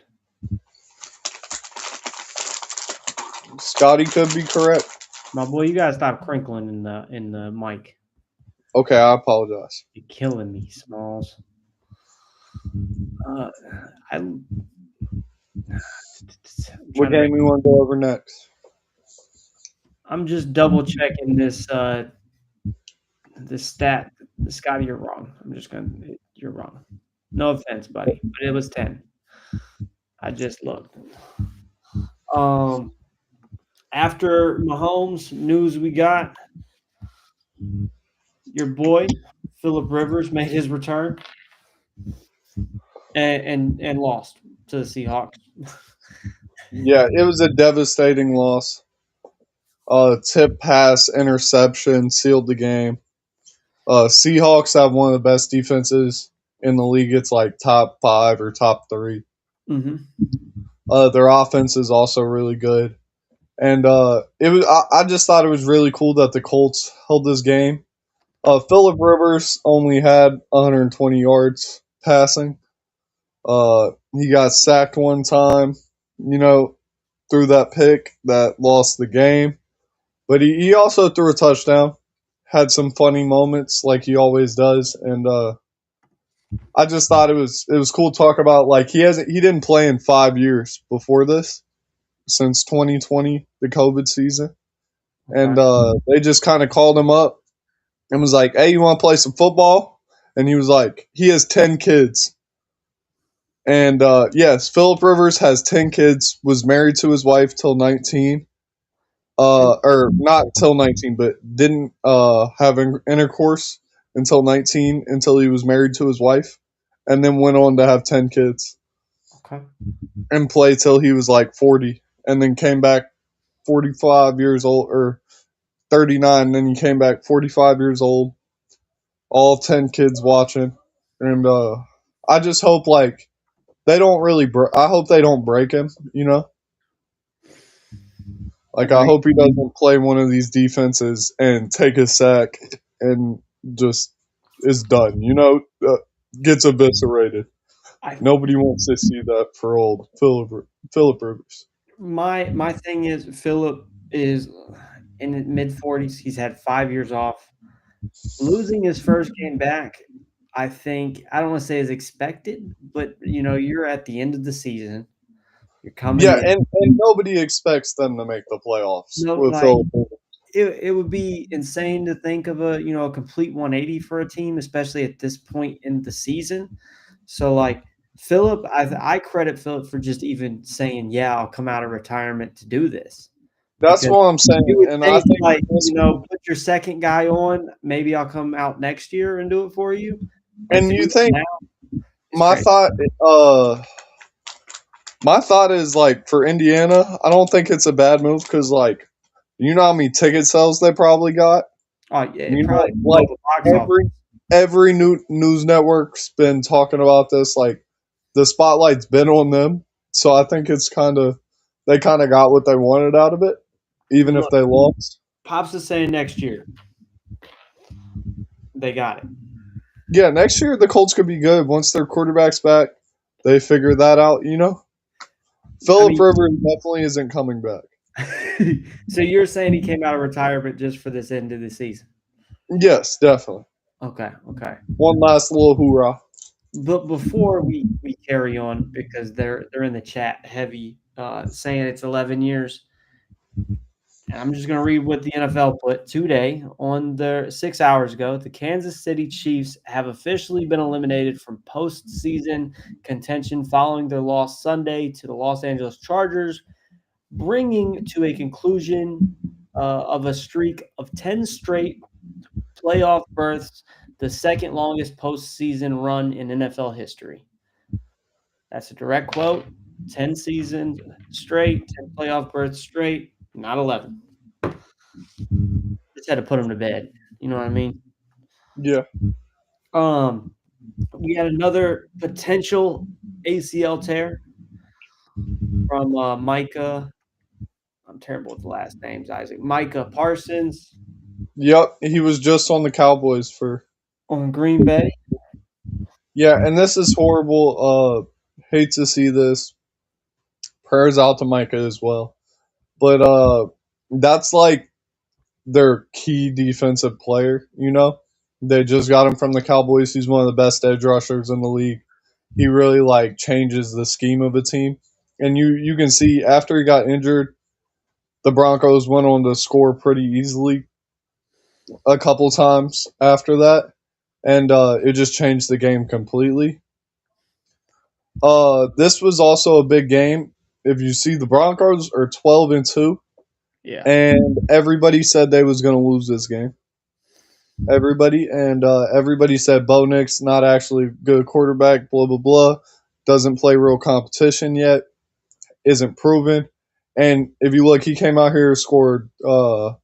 Scotty could be correct. My boy, you gotta stop crinkling in the mic. Okay, I apologize. You're killing me, Smalls. I What game you want to go over next? I'm just double checking this stat. Scotty, you're wrong. You're wrong. No offense, buddy, but it was 10. I just looked. Um, after Mahomes news we got, your boy Philip Rivers made his return and lost to the Seahawks. Yeah, it was a devastating loss. Tip pass, interception, sealed the game. Seahawks have one of the best defenses in the league. It's like top five or top three. Mm-hmm. Their offense is also really good. And it was. I just thought it was really cool that the Colts held this game. Philip Rivers only had 120 yards passing. He got sacked one time, you know, threw that pick that lost the game. But he also threw a touchdown. Had some funny moments like he always does, and I just thought it was cool to talk about. Like he didn't play in 5 years before this, since 2020, the COVID season, Okay. and they just kind of called him up and was like, "Hey, you want to play some football?" And he was like, "He has 10 kids." And yes, Philip Rivers has 10 kids. Was married to his wife till 19. Or not till 19, but didn't have intercourse until 19, until he was married to his wife, and then went on to have 10 kids Okay. and play till he was like 40, and then came back 45 years old or 39, and then he came back 45 years old, all 10 kids watching, and I just hope like they don't really. I hope they don't break him. Like I Agreed. hope he doesn't play one of these defenses and take a sack and just is done. Gets eviscerated. I Nobody wants to see that for old Philip Rivers. my thing is Philip is in his mid 40s. He's had 5 years off. Losing his first game back, I think I don't want to say is expected, but you're at the end of the season. You're coming Yeah, in. and nobody expects them to make the playoffs No, with like Philip Rivers. it would be insane to think of a complete 180 for a team, especially at this point in the season. So like Philip, I credit Philip for just even saying, "Yeah, I'll come out of retirement to do this." That's Because what I'm you saying, would and I think think like, this, put your second guy on, maybe I'll come out next year and do it for you. But and to do you it think now is my crazy. thought, uh, my thought is like for Indiana, I don't think it's a bad move because like how many ticket sales they probably got. Oh yeah, it You know, probably blew like up the box office. every new news network's been talking about this. Like the spotlight's been on them, so I think it's they kind of got what they wanted out of it, even if Look, they lost. Pops is saying next year they got it. Yeah, next year the Colts could be good once their quarterback's back. They figure that out. I Philip mean, Rivers definitely isn't coming back. so you're saying he came out of retirement just for this end of the season? Yes, definitely. Okay, okay. One last little hoorah. But before we carry on, because they're in the chat heavy, saying it's 11 years. And I'm just going to read what the NFL put today on their 6 hours ago. The Kansas City Chiefs have officially been eliminated from postseason contention following their loss Sunday to the Los Angeles Chargers, bringing to a conclusion of a streak of 10 straight playoff berths, the second longest postseason run in NFL history. That's a direct quote. 10 seasons straight, 10 playoff berths straight, not 11. Just had to put them to bed. You know what I mean? Yeah. Um, we had another potential ACL tear from Micah. I'm terrible with the last names, Isaac. Micah Parsons Yep. He was just on the Cowboys for. on Green Bay. Yeah, and this is horrible. Hate to see this. Prayers out to Micah as well. But that's like their key defensive player. They just got him from the Cowboys. He's one of the best edge rushers in the league. He really like changes the scheme of a team. And you can see after he got injured, the Broncos went on to score pretty easily a couple times after that. And it just changed the game completely. This was also a big game. If you see, the Broncos are 12-2, Yeah. and everybody said they was going to lose this game. Everybody said Bo Nix not actually a good quarterback. Blah blah blah. Doesn't play real competition yet. Isn't proven. And if you look, he came out here, scored 4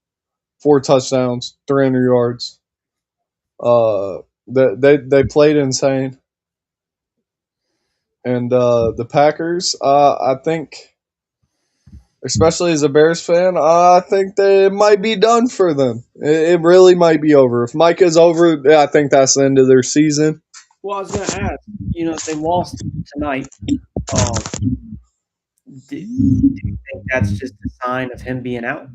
touchdowns, 300 yards. They played insane. And the Packers, I think, especially as a Bears fan, I think they might be done for them. It really might be over. If Micah's over, yeah, I think that's the end of their season. Well, I was going to ask, if they lost tonight, um, do you think that's just a sign of him being out?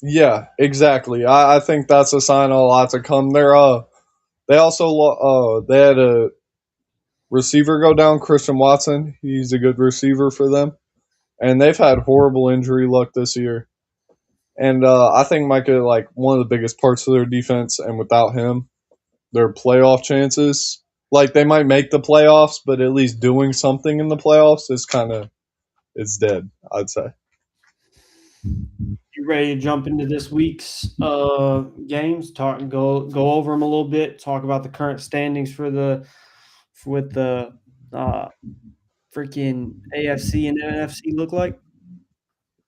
Yeah, exactly. I think that's a sign of a lot to come. They also they had a receiver go down, Christian Watson. He's a good receiver for them, and they've had horrible injury luck this year. And I think Micah, like, one of the biggest parts of their defense, and without him, their playoff chances, like, they might make the playoffs, but at least doing something in the playoffs is kind of, it's dead, I'd say. You ready to jump into this week's games? Talk and go over them a little bit. Talk about the current standings for what the uh, freaking AFC and NFC look like.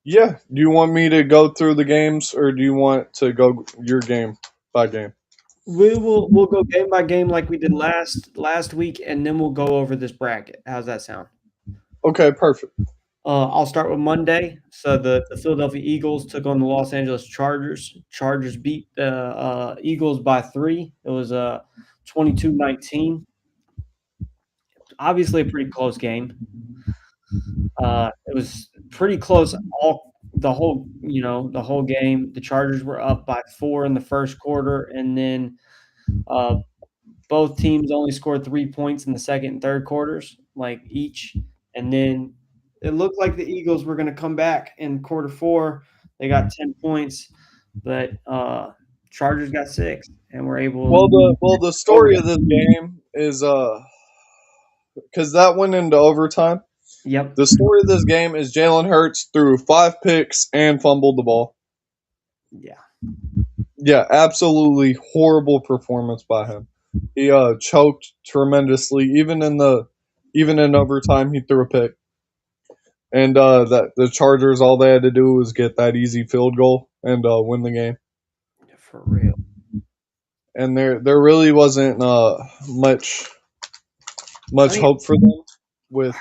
Yeah. Do you want me to go through the games, or do you want to go your game by game? We'll go game by game like we did last week, and then we'll go over this bracket. How's that sound? Okay, perfect. I'll start with Monday. So the Philadelphia Eagles took on the Los Angeles Chargers. Chargers beat the Eagles by 3. It was 22-19. Obviously a pretty close game. It was pretty close the whole game. The Chargers were up by 4 in the first quarter, and then uh, both teams only scored 3 points in the second and third quarters, like each. And then it looked like the Eagles were going to come back in quarter 4. They got 10 points, but Chargers got 6 and were able Well, the over. story of this game is because that went into overtime. Yep. The story of this game is Jalen Hurts threw 5 picks and fumbled the ball. Yeah. Yeah, absolutely horrible performance by him. He choked tremendously. Even in overtime, he threw a pick. And that the Chargers, all they had to do was get that easy field goal and win the game. For real. And there really wasn't much I mean, hope for them with.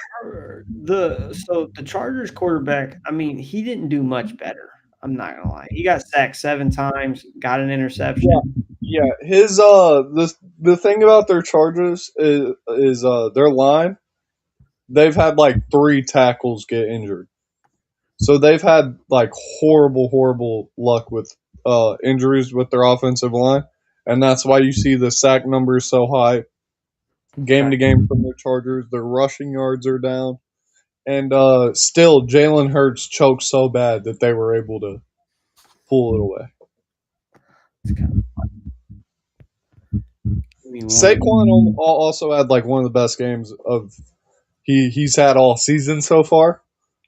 the Chargers quarterback, I mean, he didn't do much better. I'm not gonna lie. He got sacked 7 times, got an interception. Yeah, his the thing about their Chargers is their line. They've had like 3 tackles get injured, so they've had like horrible luck with injuries with their offensive line, and that's why you see the sack numbers so high game Okay. to game from their Chargers. Their rushing yards are down, and still Jalen Hurts choked so bad that they were able to pull it away. It's kind of give me one. Saquon also had like one of the best games of he's had all season so far.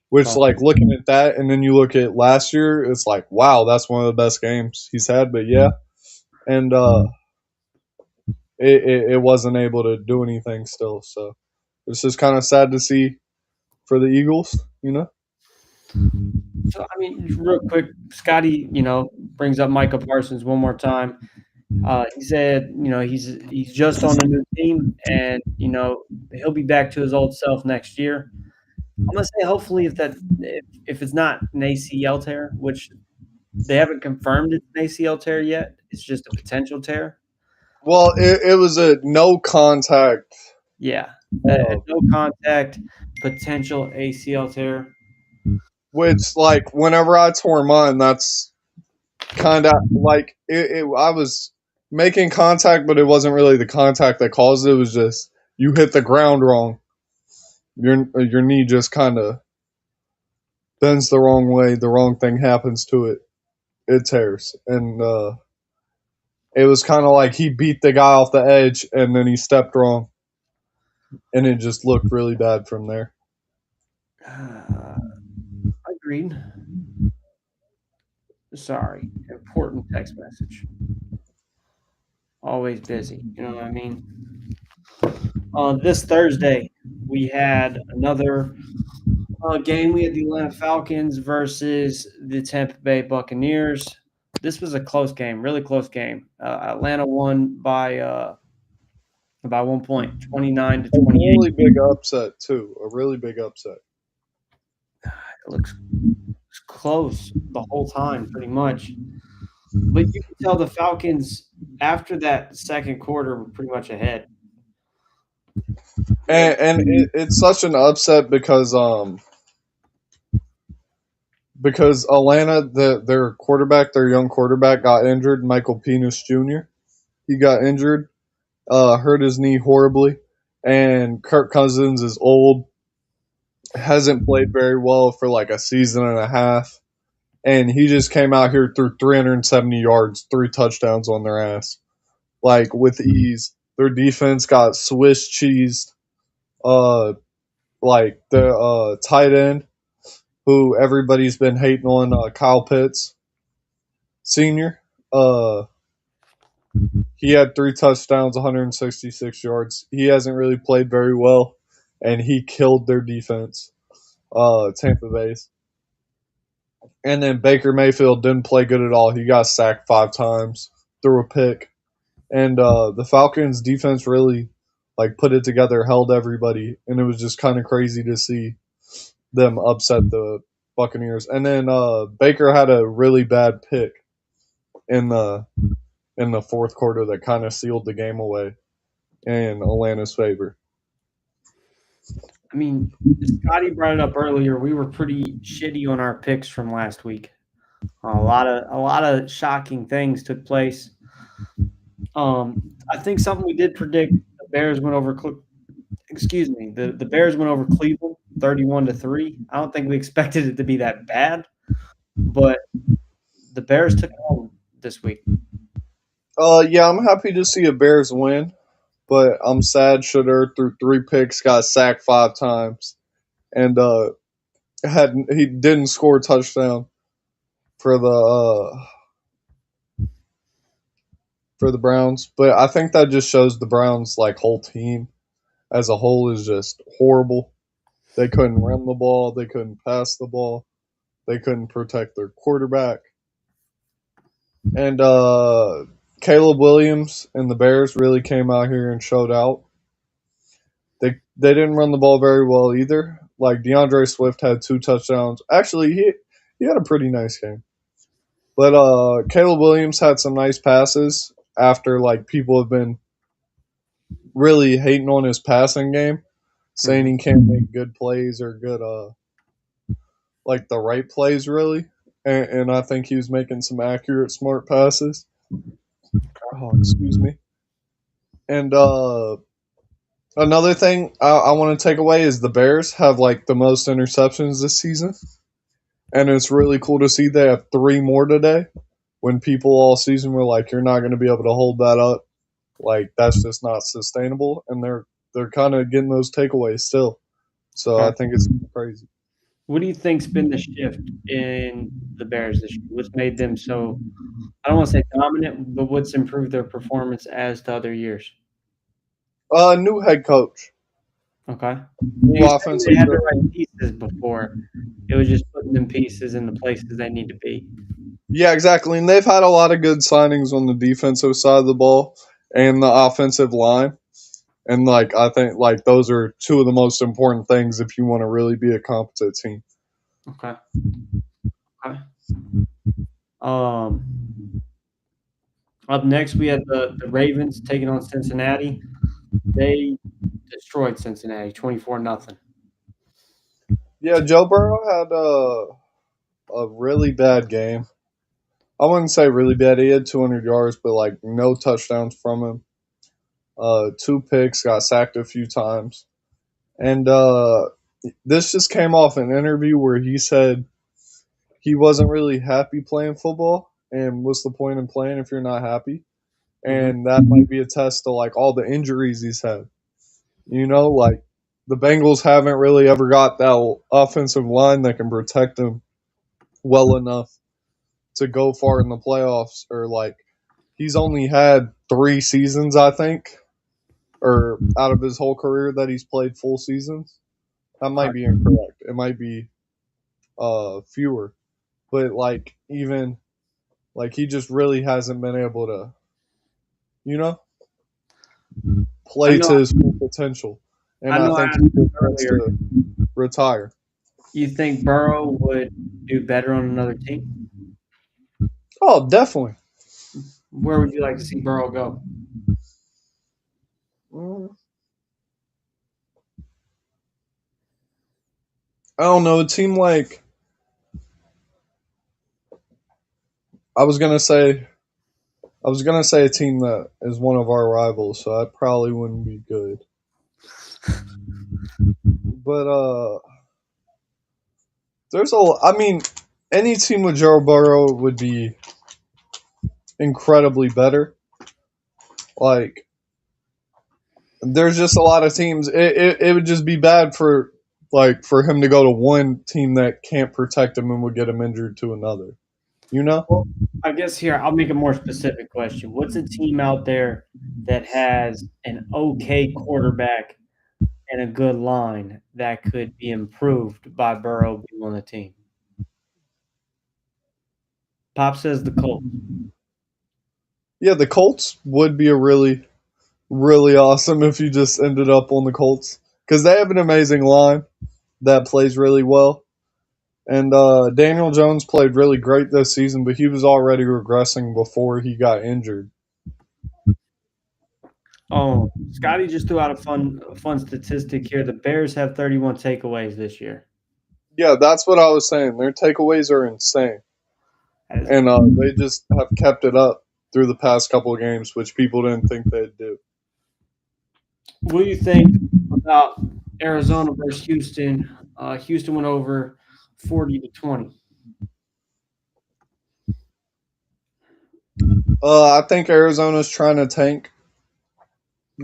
Which, Oh, like, looking at that, and then you look at last year, it's like, wow, that's one of the best games he's had. But yeah, and it wasn't able to do anything still. So it's just kind of sad to see for the Eagles, you know. so I mean, real quick, Scotty, brings up Micah Parsons one more time. He said, he's just on a new team, and he'll be back to his old self next year. I'm gonna say hopefully if it's not an ACL tear, which they haven't confirmed it's an ACL tear yet, it's just a potential tear. Well, it was a no contact. Yeah, a Uh, no contact potential ACL tear. which, like, whenever I tore mine, that's kind of like I was making contact, but it wasn't really the contact that caused it. It was just you hit the ground wrong. Your knee just kind of bends the wrong way. The wrong thing happens to it. It tears, and it was kind of like he beat the guy off the edge, and then he stepped wrong. and it just looked really bad from there. Agreed. Sorry, important text message. Always busy. You know what I mean? This Thursday, we had another game. We had the Atlanta Falcons versus the Tampa Bay Buccaneers. This was a close game, really close game. Atlanta won by 1 point, 29 to A 28. really big upset too. A really big upset. It looks close the whole time, pretty much. But you can tell the Falcons after that second quarter were pretty much ahead. And it's such an upset because Atlanta, their quarterback, their young quarterback, got injured. Michael Penix Jr. He got injured, hurt his knee horribly, and Kirk Cousins is old, hasn't played very well for like a season and a half, and he just came out here threw 370 yards, 3 touchdowns on their ass, like with ease. Their defense got Swiss cheesed. Uh, like the tight end who everybody's been hating on, Kyle Pitts Senior. Uh, he had 3 touchdowns, 166 yards. He hasn't really played very well, and he killed their defense. Tampa Bay's. And then Baker Mayfield didn't play good at all. He got sacked 5 times, threw a pick, and the Falcons' defense really like put it together, held everybody, and it was just kind of crazy to see them upset the Buccaneers. And then Baker had a really bad pick in the fourth quarter that kind of sealed the game away in Atlanta's favor. I mean, Scotty brought it up earlier. We were pretty shitty on our picks from last week. A lot of shocking things took place. I think something we did predict. The Bears went over. Excuse me. The Bears went over Cleveland, 31-3. I don't think we expected it to be that bad, but the Bears took it home this week. Yeah, I'm happy to see a Bears win, but I'm sad Shedeur threw 3 picks, got sacked 5 times, and he didn't score a touchdown for the Browns. But I think that just shows the Browns like whole team as a whole is just horrible. They couldn't run the ball, they couldn't pass the ball, they couldn't protect their quarterback, and Caleb Williams and the Bears really came out here and showed out. They didn't run the ball very well either. Like DeAndre Swift had 2 touchdowns. Actually, he had a pretty nice game. But Caleb Williams had some nice passes after like people have been really hating on his passing game, saying he can't make good plays or good like the right plays really. And I think he was making some accurate, smart passes. Oh, excuse me. And another thing I want to take away is the Bears have like the most interceptions this season, and it's really cool to see they have 3 more today. When people all season were like, "You're not going to be able to hold that up," like that's just not sustainable, and they're kind of getting those takeaways still. So I Okay. think it's crazy. What do you think's been the shift in the Bears this year? What's made them so, I don't want to say dominant, but what's improved their performance as to other years? New head coach, Okay. So new you're saying offensive they had the right coordinator. pieces before. It was just putting them pieces in the places they need to be. Yeah, exactly. And they've had a lot of good signings on the defensive side of the ball and the offensive line. And like I think like those are two of the most important things if you want to really be a competent team. Okay. Okay. Um, Up next, we had the Ravens taking on Cincinnati. They destroyed Cincinnati, 24-0. Yeah, Joe Burrow had a really bad game. I wouldn't say really bad. He had 200 yards, but like no touchdowns from him. 2 picks, got sacked a few times, and this just came off an interview where he said he wasn't really happy playing football, and what's the point in playing if you're not happy? Mhm. And that might be a test to like all the injuries he's had. Like the Bengals haven't really ever got that offensive line that can protect them well enough to go far in the playoffs. Or like he's only had 3 seasons, I think, or out of his whole career that he's played full seasons. That All might right. be incorrect. It might be fewer, but like even like he just really hasn't been able to, you know, I play know. to his full potential. And I I know. I think asked he you just wants earlier. to retire. You think Burrow would do better on another team? Oh, definitely. Where would you like to see Burrow go? Mm, I don't know. A team like I was gonna say, I was gonna say a team that is one of our rivals, so that probably wouldn't be good. But there's a. I mean, any team with Joe Burrow would be incredibly better. Like there's just a lot of teams. It would just be bad for for him to go to one team that can't protect him and would get him injured to another. You know? Well, I guess here I'll make a more specific question. What's a team out there that has an okay quarterback and a good line that could be improved by Burrow being on the team? Pop says the Colts. Yeah, the Colts would be a really awesome if you just ended up on the Colts because they have an amazing line that plays really well. And Daniel Jones played really great this season, but he was already regressing before he got injured. Oh, Scotty just threw out a fun statistic here. The Bears have 31 takeaways this year. Yeah, that's what I was saying. Their takeaways are insane, That is, and they just have kept it up through the past couple of games, which people didn't think they'd do. what do you think about Arizona versus Houston? Houston went over 40-20. I think Arizona's trying to tank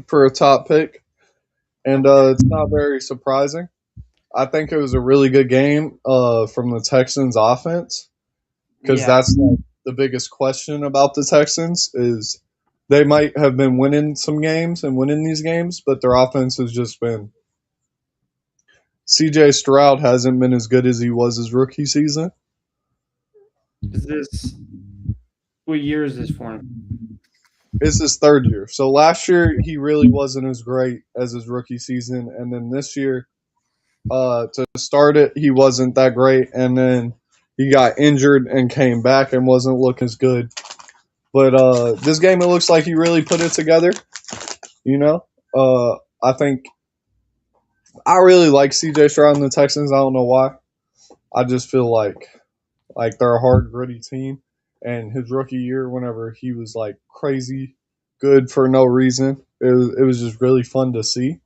for a top pick, and Okay. it's not very surprising. I think it was a really good game from the Texans offense because Yeah. that's like the biggest question about the Texans is they might have been winning some games and winning these games, but their offense has just been. CJ Stroud hasn't been as good as he was his rookie season. Is this what year is this for him? It's his third year. So last year he really wasn't as great as his rookie season, and then this year, to start it, he wasn't that great, and then he got injured and came back and wasn't looking as good. But this game, it looks like he really put it together. You know, I think I really like CJ Stroud and the Texans. I don't know why. I just feel like they're a hard, gritty team. And his rookie year, whenever he was like crazy good for no reason, it was just really fun to see.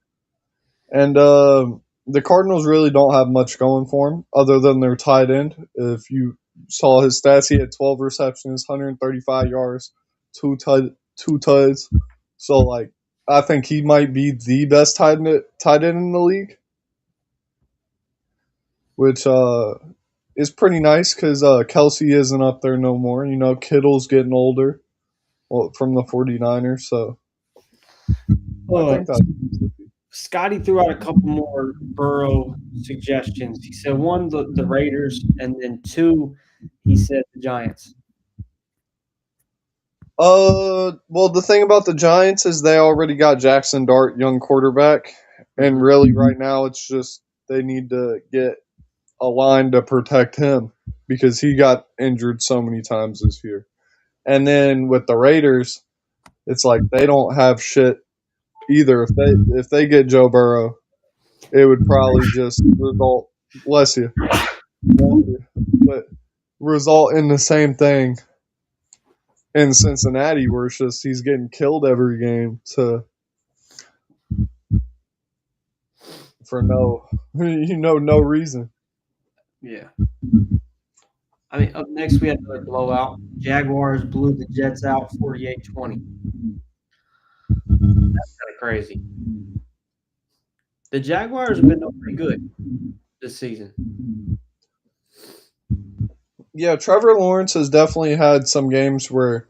And the Cardinals really don't have much going for him other than their tight end. If you saw his stats, he had 12 receptions, 135 yards, two tuds. So like, I think he might be the best tight end in the league, which is pretty nice because Kelsey isn't up there no more. Kittle's getting older from the 49ers, so I Uh, think that. Scotty threw out a couple more Burrow suggestions. He said one, the Raiders, and then two, he said the Giants. Well, the thing about the Giants is they already got Jackson Dart, young quarterback, and Mhm. really right now it's just they need to get a line to protect him because he got injured so many times this year. And then with the Raiders, it's like they don't have shit either. If they get Joe Burrow, it would probably just result bless you, but result in the same thing in Cincinnati where it's just he's getting killed every game to for no reason. Yeah. I mean, up next, we had another blowout. Jaguars blew the Jets out 48-20. Kind of crazy. The Jaguars have been doing pretty good this season. Yeah, Trevor Lawrence has definitely had some games where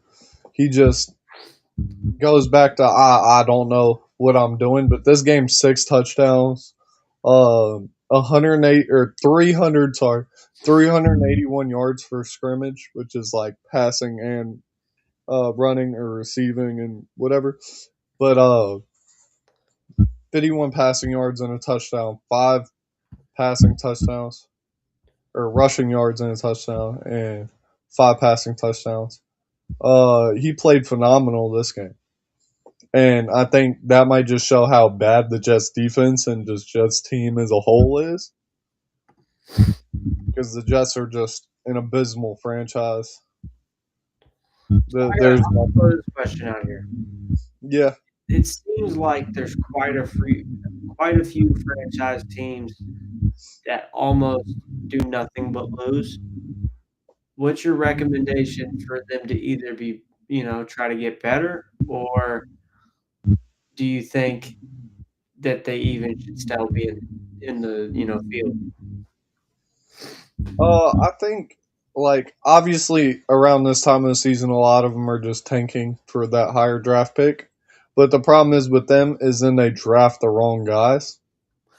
he just goes back to I don't know what I'm doing. But this game, 6 touchdowns, 108 or 300, sorry, 381 yards for scrimmage, which is like passing and running or receiving and whatever. But 51 passing yards and a touchdown, 5 passing touchdowns or rushing yards and a touchdown, and 5 passing touchdowns. He played phenomenal this game. And I think that might just show how bad the Jets defense and just Jets team as a whole is. Because the Jets are just an abysmal franchise. So There's I'm gonna throw this question out here. yeah. It seems like there's quite a few franchise teams that almost do nothing but lose. What's your recommendation for them to either be, try to get better, or do you think that they even should still be in the field? I think like obviously around this time of the season, a lot of them are just tanking for that higher draft pick. But the problem is with them is then they draft the wrong guys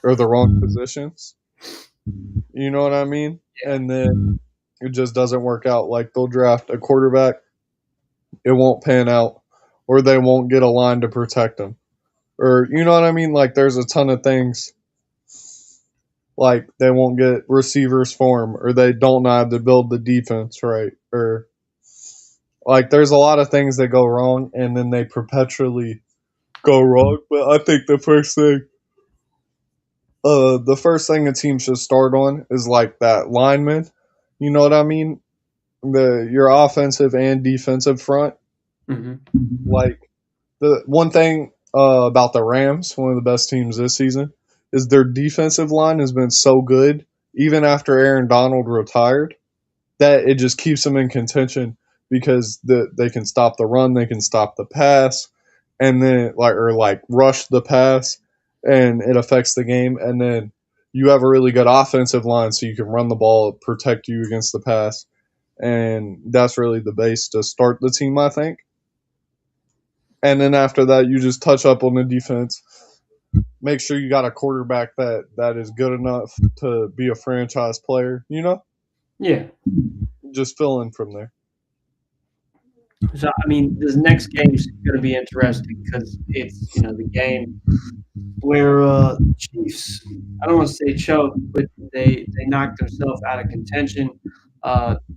or the wrong positions. You know what I mean? Yeah. And then it just doesn't work out. Like they'll draft a quarterback, it won't pan out, or they won't get a line to protect them, or you know what I mean. Like there's a ton of things like they won't get receivers for them, or they don't know how to build the defense right, or like there's a lot of things that go wrong, and then they perpetually go wrong. But I think the first thing a team should start on is like that lineman. You know what I mean? Your offensive and defensive front. Mhm. Like the one thing about the Rams, one of the best teams this season, is their defensive line has been so good, even after Aaron Donald retired, that it just keeps them in contention because they can stop the run, they can stop the pass, and then like rush the pass, and it affects the game. And then you have a really good offensive line, so you can run the ball, protect you against the pass, and that's really the base to start the team, I think. And then after that, you just touch up on the defense. Make sure you got a quarterback that is good enough to be a franchise player. Yeah. Just fill in from there. So, I mean, this next game is gonna be interesting because it's, the game where, Chiefs, I don't wanna say choke, but they knocked themselves out of contention.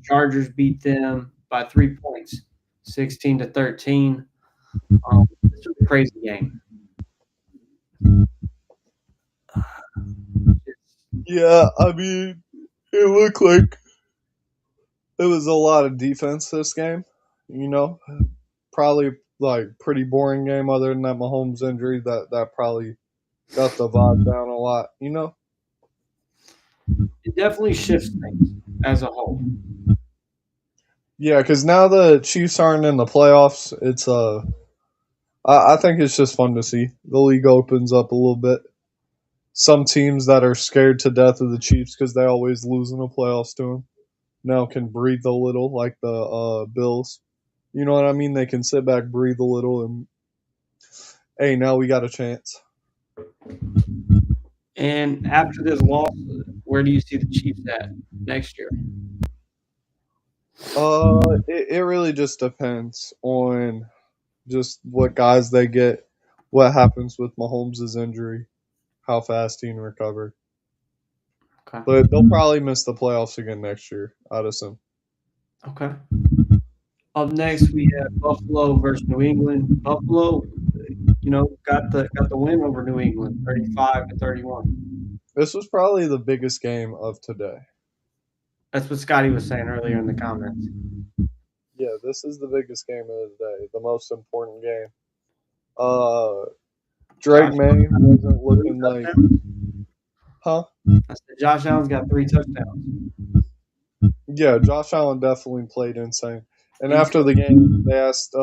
Chargers beat them by 3 points, 16-13. This was a crazy game. Yeah, I mean, it looked like it was a lot of defense this game. You know, probably like pretty boring game other than that Mahomes injury that probably got the vibe down a lot. It definitely shifts things as a whole. Yeah, because now the Chiefs aren't in the playoffs. I think it's just fun to see. The league opens up a little bit. Some teams that are scared to death of the Chiefs because they always lose in the playoffs to them now can breathe a little, like the Bills. You know what I mean? They can sit back, breathe a little, and hey, now we got a chance. And after this loss, where do you see the Chiefs at next year? It really just depends on just what guys they get, what happens with Mahomes' injury, how fast he can recover. Okay. But they'll probably miss the playoffs again next year, I'd assume. Okay. Up next, we have Buffalo versus New England. Buffalo, got the win over New England, 35-31. This was probably the biggest game of today. That's what Scotty was saying earlier in the comments. Yeah, this is the biggest game of the day, the most important game. Uh, Drake Josh May Allen got wasn't three looking like, touchdowns. huh? I said Josh Allen's got 3 touchdowns. Yeah, Josh Allen definitely played insane. And He's after the game, they asked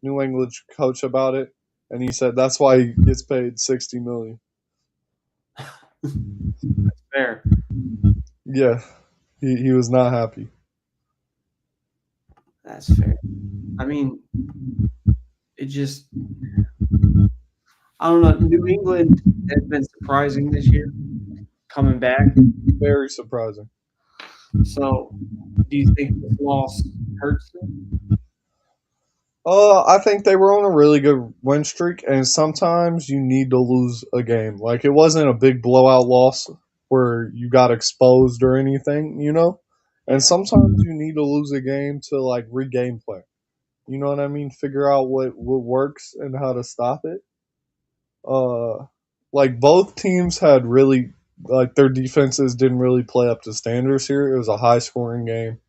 New England coach about it, and he said that's why he gets paid $60 million. Fair. Yeah, he was not happy. That's fair. I mean, it just I don't know. New England has been surprising this year, coming back. Very surprising. So, do you think this loss hurts them? I think they were on a really good win streak, and sometimes you need to lose a game. Like it wasn't a big blowout loss where you got exposed or anything, you know. And Yeah. sometimes you need to lose a game to like regain play. You know what I mean? Figure out what works and how to stop it. Uh, like both teams had really like their defenses didn't really play up to standards here. It was a high scoring game.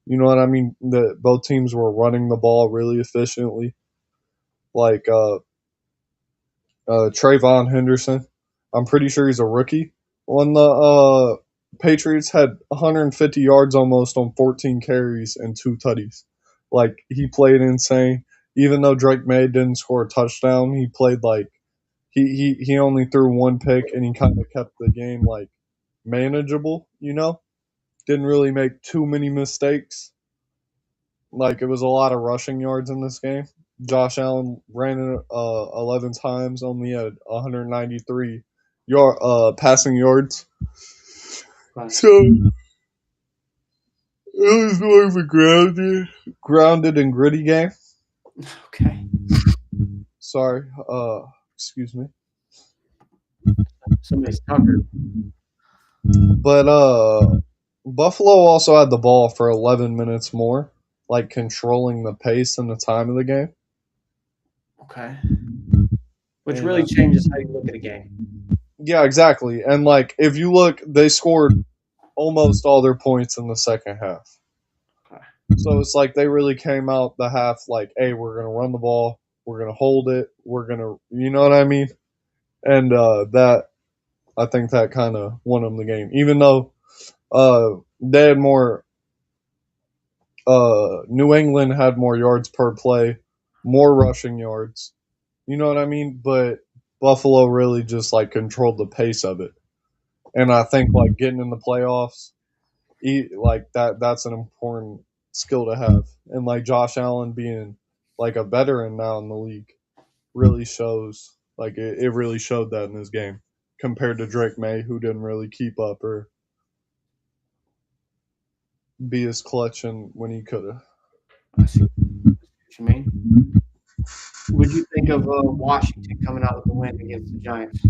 You know what I mean? That both teams were running the ball really efficiently. Like Trayvon Henderson. I'm pretty sure he's a rookie. On the Patriots had 150 yards almost on 14 carries and two tutties. Like he played insane. Even though Drake May didn't score a touchdown, he played like he only threw one pick and he kind of kept the game like manageable. You know, didn't really make too many mistakes. Like it was a lot of rushing yards in this game. Josh Allen ran it 11 times, only had 193 passing yards. Right. So it was more of a grounded and gritty game. Okay. Sorry, excuse me. Somebody's tuckered. But Buffalo also had the ball for 11 minutes more, like controlling the pace and the time of the game. Okay. Which And really changes how you look at a game. yeah, exactly. And like if you look, they scored almost all their points in the second half. Okay. So it's like they really came out the half like, hey, we're gonna run the ball, we're gonna hold it, we're gonna, you know what I mean? And that I think that kind of won them the game, even though they had more. New England had more yards per play, more rushing yards. You know what I mean? But Buffalo really just like controlled the pace of it, and I think like getting in the playoffs like that's an important skill to have. And like Josh Allen being like a veteran now in the league really shows like it really showed that in his game compared to Drake May who didn't really keep up or be as clutch and when he could have. What you mean? Would you think of Washington coming out with a win against the Giants?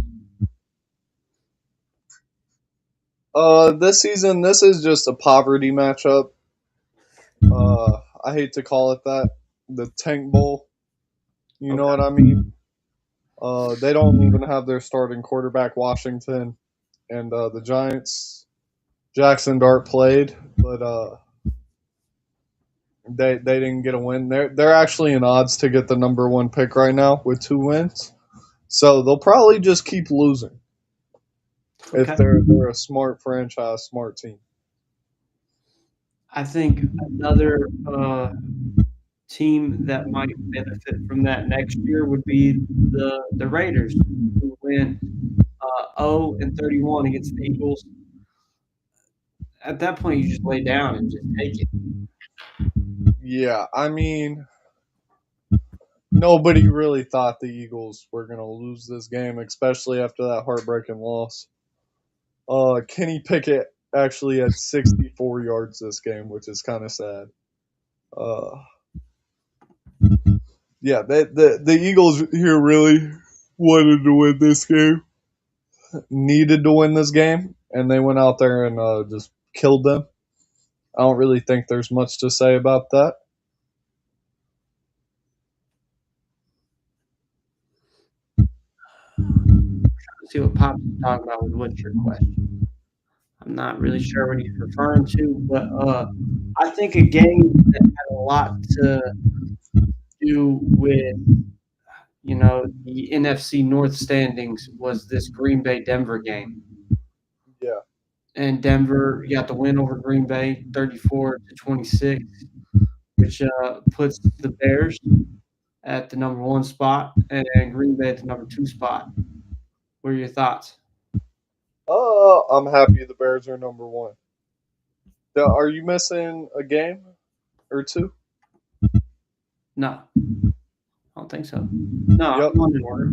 This season this is just a poverty matchup. I hate to call it that. The Tank Bowl. You know Okay. what I mean? They don't even have their starting quarterback Washington and the Giants Jackson Dart played, but they didn't get a win. They're actually in odds to get the number one pick right now with 2 wins. So they'll probably just keep losing if Okay. they're a smart franchise, smart team. I think another team that might benefit from that next year would be the Raiders, who went 0-31 against the Eagles. At that point, you just lay down and just take it. Yeah, I mean nobody really thought the Eagles were gonna lose this game, especially after that heartbreaking loss. Kenny Pickett actually had 64 yards this game, which is kind of sad. Uh, yeah, the Eagles here really wanted to win this game, needed to win this game, and they went out there and just killed them. I don't really think there's much to say about that. Let's see what Pops is talking about with what's your question. I'm not really sure what he's referring to, but I think a game that had a lot to do with the NFC North standings was this Green Bay Denver game. Yeah, And Denver got the win over Green Bay 34-26, which puts the Bears at the number one spot and Green Bay at the number two spot. What are your thoughts? I'm happy the Bears are number one. Are you missing a game or two? No, I don't think so. No, Yep. I'm going in order.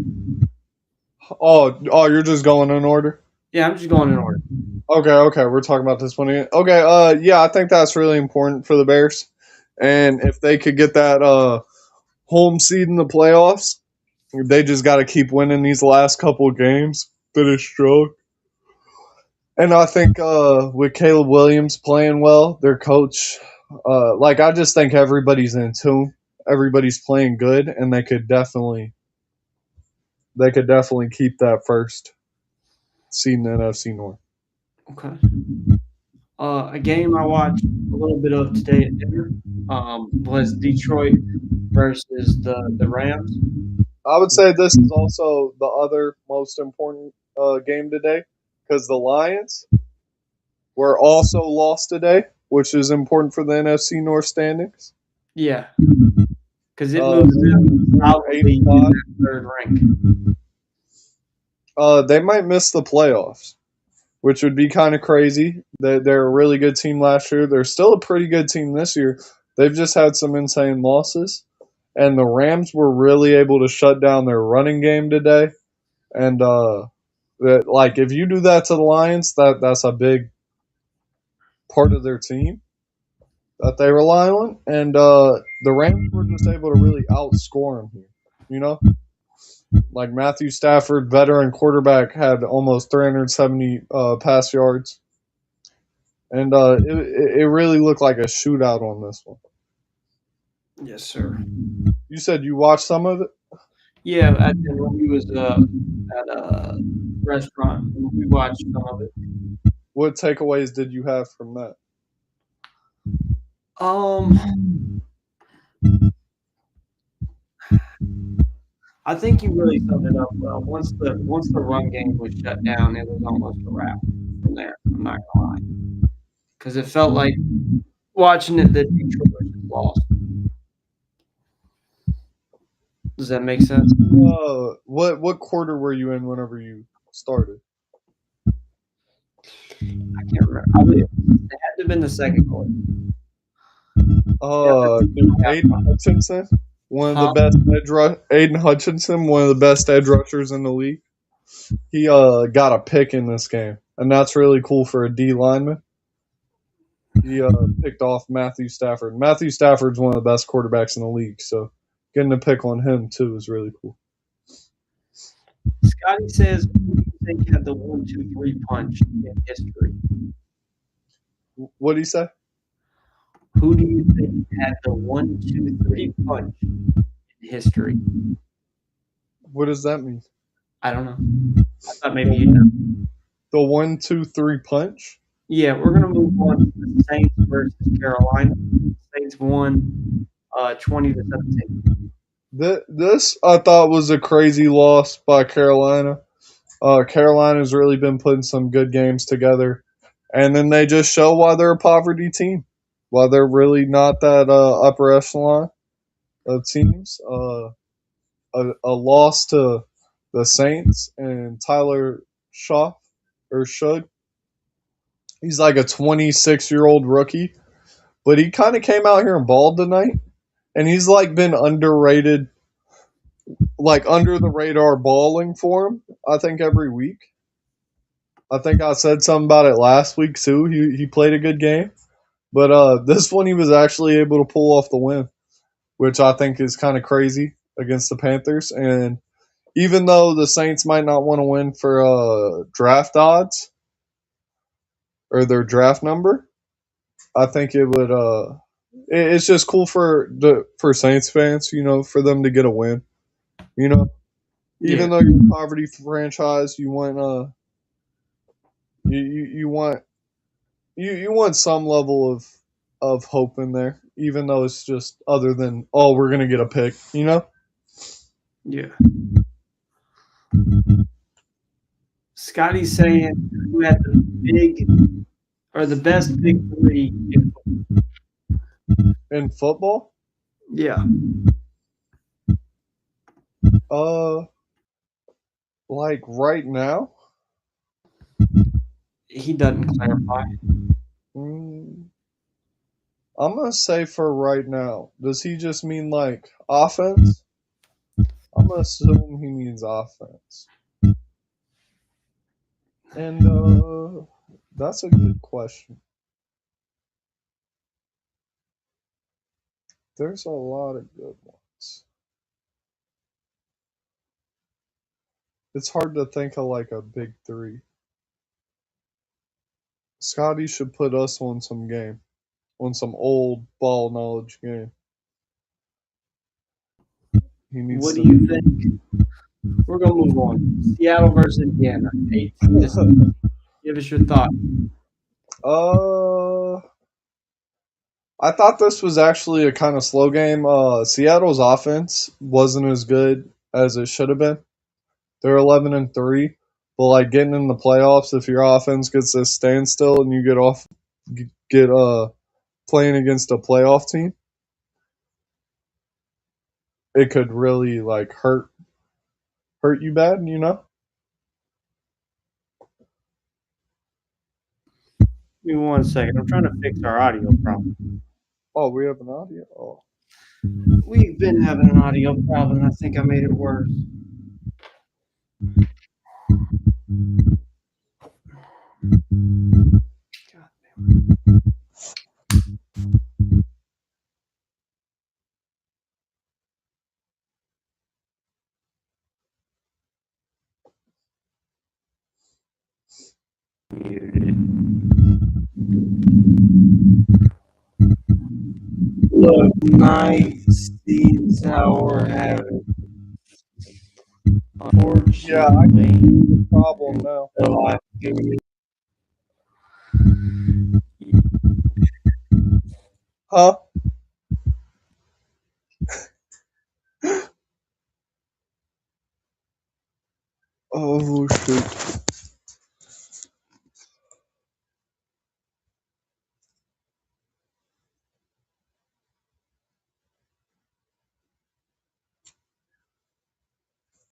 Oh, you're just going in order. Yeah, I'm just going in order. Okay, we're talking about this one again. Okay, yeah, I think that's really important for the Bears, and if they could get that home seed in the playoffs, they just got to keep winning these last couple of games. Finish strong. And I think with Caleb Williams playing well, their coach, I just think everybody's in tune. Everybody's playing good, and they could definitely keep that first seed in the NFC North. Okay. A game I watched a little bit of today at dinner was Detroit versus the Rams. I would say this is also the other most important game today because the Lions were also lost today, which is important for the NFC North standings. Yeah, because it moves them They're eight solidly and in five. that third rank. They might miss the playoffs, which would be kind of crazy. They're a really good team last year. They're still a pretty good team this year. They've just had some insane losses, and the Rams were really able to shut down their running game today. And if you do that to the Lions, that's a big part of their team that they rely on. And the Rams were just able to really outscore them here. You know, like Matthew Stafford, veteran quarterback, had almost 370 pass yards. And it really looked like a shootout on this one. Yes, sir. You said you watched some of it? Yeah, at dinner we was at a restaurant and we watched some of it. What takeaways did you have from that? Um, I think you really summed it up well. Once the run game was shut down, it was almost a wrap from there. I'm not gonna lie, because it felt like watching it that Detroit was just lost. Does that make sense? What quarter were you in whenever you started? I can't remember. It had to have been the second quarter. Yeah, Aiden Hutchinson, one of the huh? best Aiden Hutchinson, one of the best edge rushers in the league. He got a pick in this game, and that's really cool for a D lineman. He picked off Matthew Stafford. Matthew Stafford's one of the best quarterbacks in the league, so getting a pick on him too is really cool. Scotty says, "Who do you think had the 1-2-3 punch in history? What do you say? Who do you think had the 1-2-3 punch in history?" What does that mean? I don't know. I thought maybe you know. The 1-2-3 punch. Yeah, we're gonna move on to the Saints versus Carolina. Saints won 20-17. This I thought was a crazy loss by Carolina. Carolina's really been putting some good games together, and then they just show why they're a poverty team, why they're really not that upper echelon of teams. A loss to the Saints and Tyler Shaw or Shug. He's like a 26-year-old rookie, but he kind of came out here and balled tonight, and he's like been underrated, like under the radar balling for him. I think every week. I think I said something about it last week too. He played a good game, but this one he was actually able to pull off the win, which I think is kind of crazy against the Panthers. And even though the Saints might not want to win for draft odds or their draft number, I think it would. It's just cool for Saints fans, for them to get a win. Yeah, Even though you're a poverty franchise, you want you want you want some level of hope in there, even though it's just other than we're gonna get a pick. yeah. Scotty's saying who had the big or the best big three. In football, Yeah, like right now, he doesn't clarify. Mm, I'm gonna say for right now. Does he just mean like offense? I'm gonna assume he means offense. And that's a good question. There's a lot of good ones. It's hard to think of like a big three. Scotty should put us on some game, on some old ball knowledge game. He needs What do to. you think? We're gonna move on. Seattle versus Indiana, 18-16. Give us your thought. uh, I thought this was actually a kind of slow game. Seattle's offense wasn't as good as it should have been. They're 11-3, but like getting in the playoffs, if your offense gets a standstill and you get playing against a playoff team, it could really like hurt you bad. You know. Give me 1 second. I'm trying to fix our audio problem. Oh, we have an audio. Oh, We've been having an audio problem. I think I made it worse. God damn it. Muted. Look, night seems how we're having. yeah, I can Unfortunately, see the problem now. so I figured Huh? Oh shoot.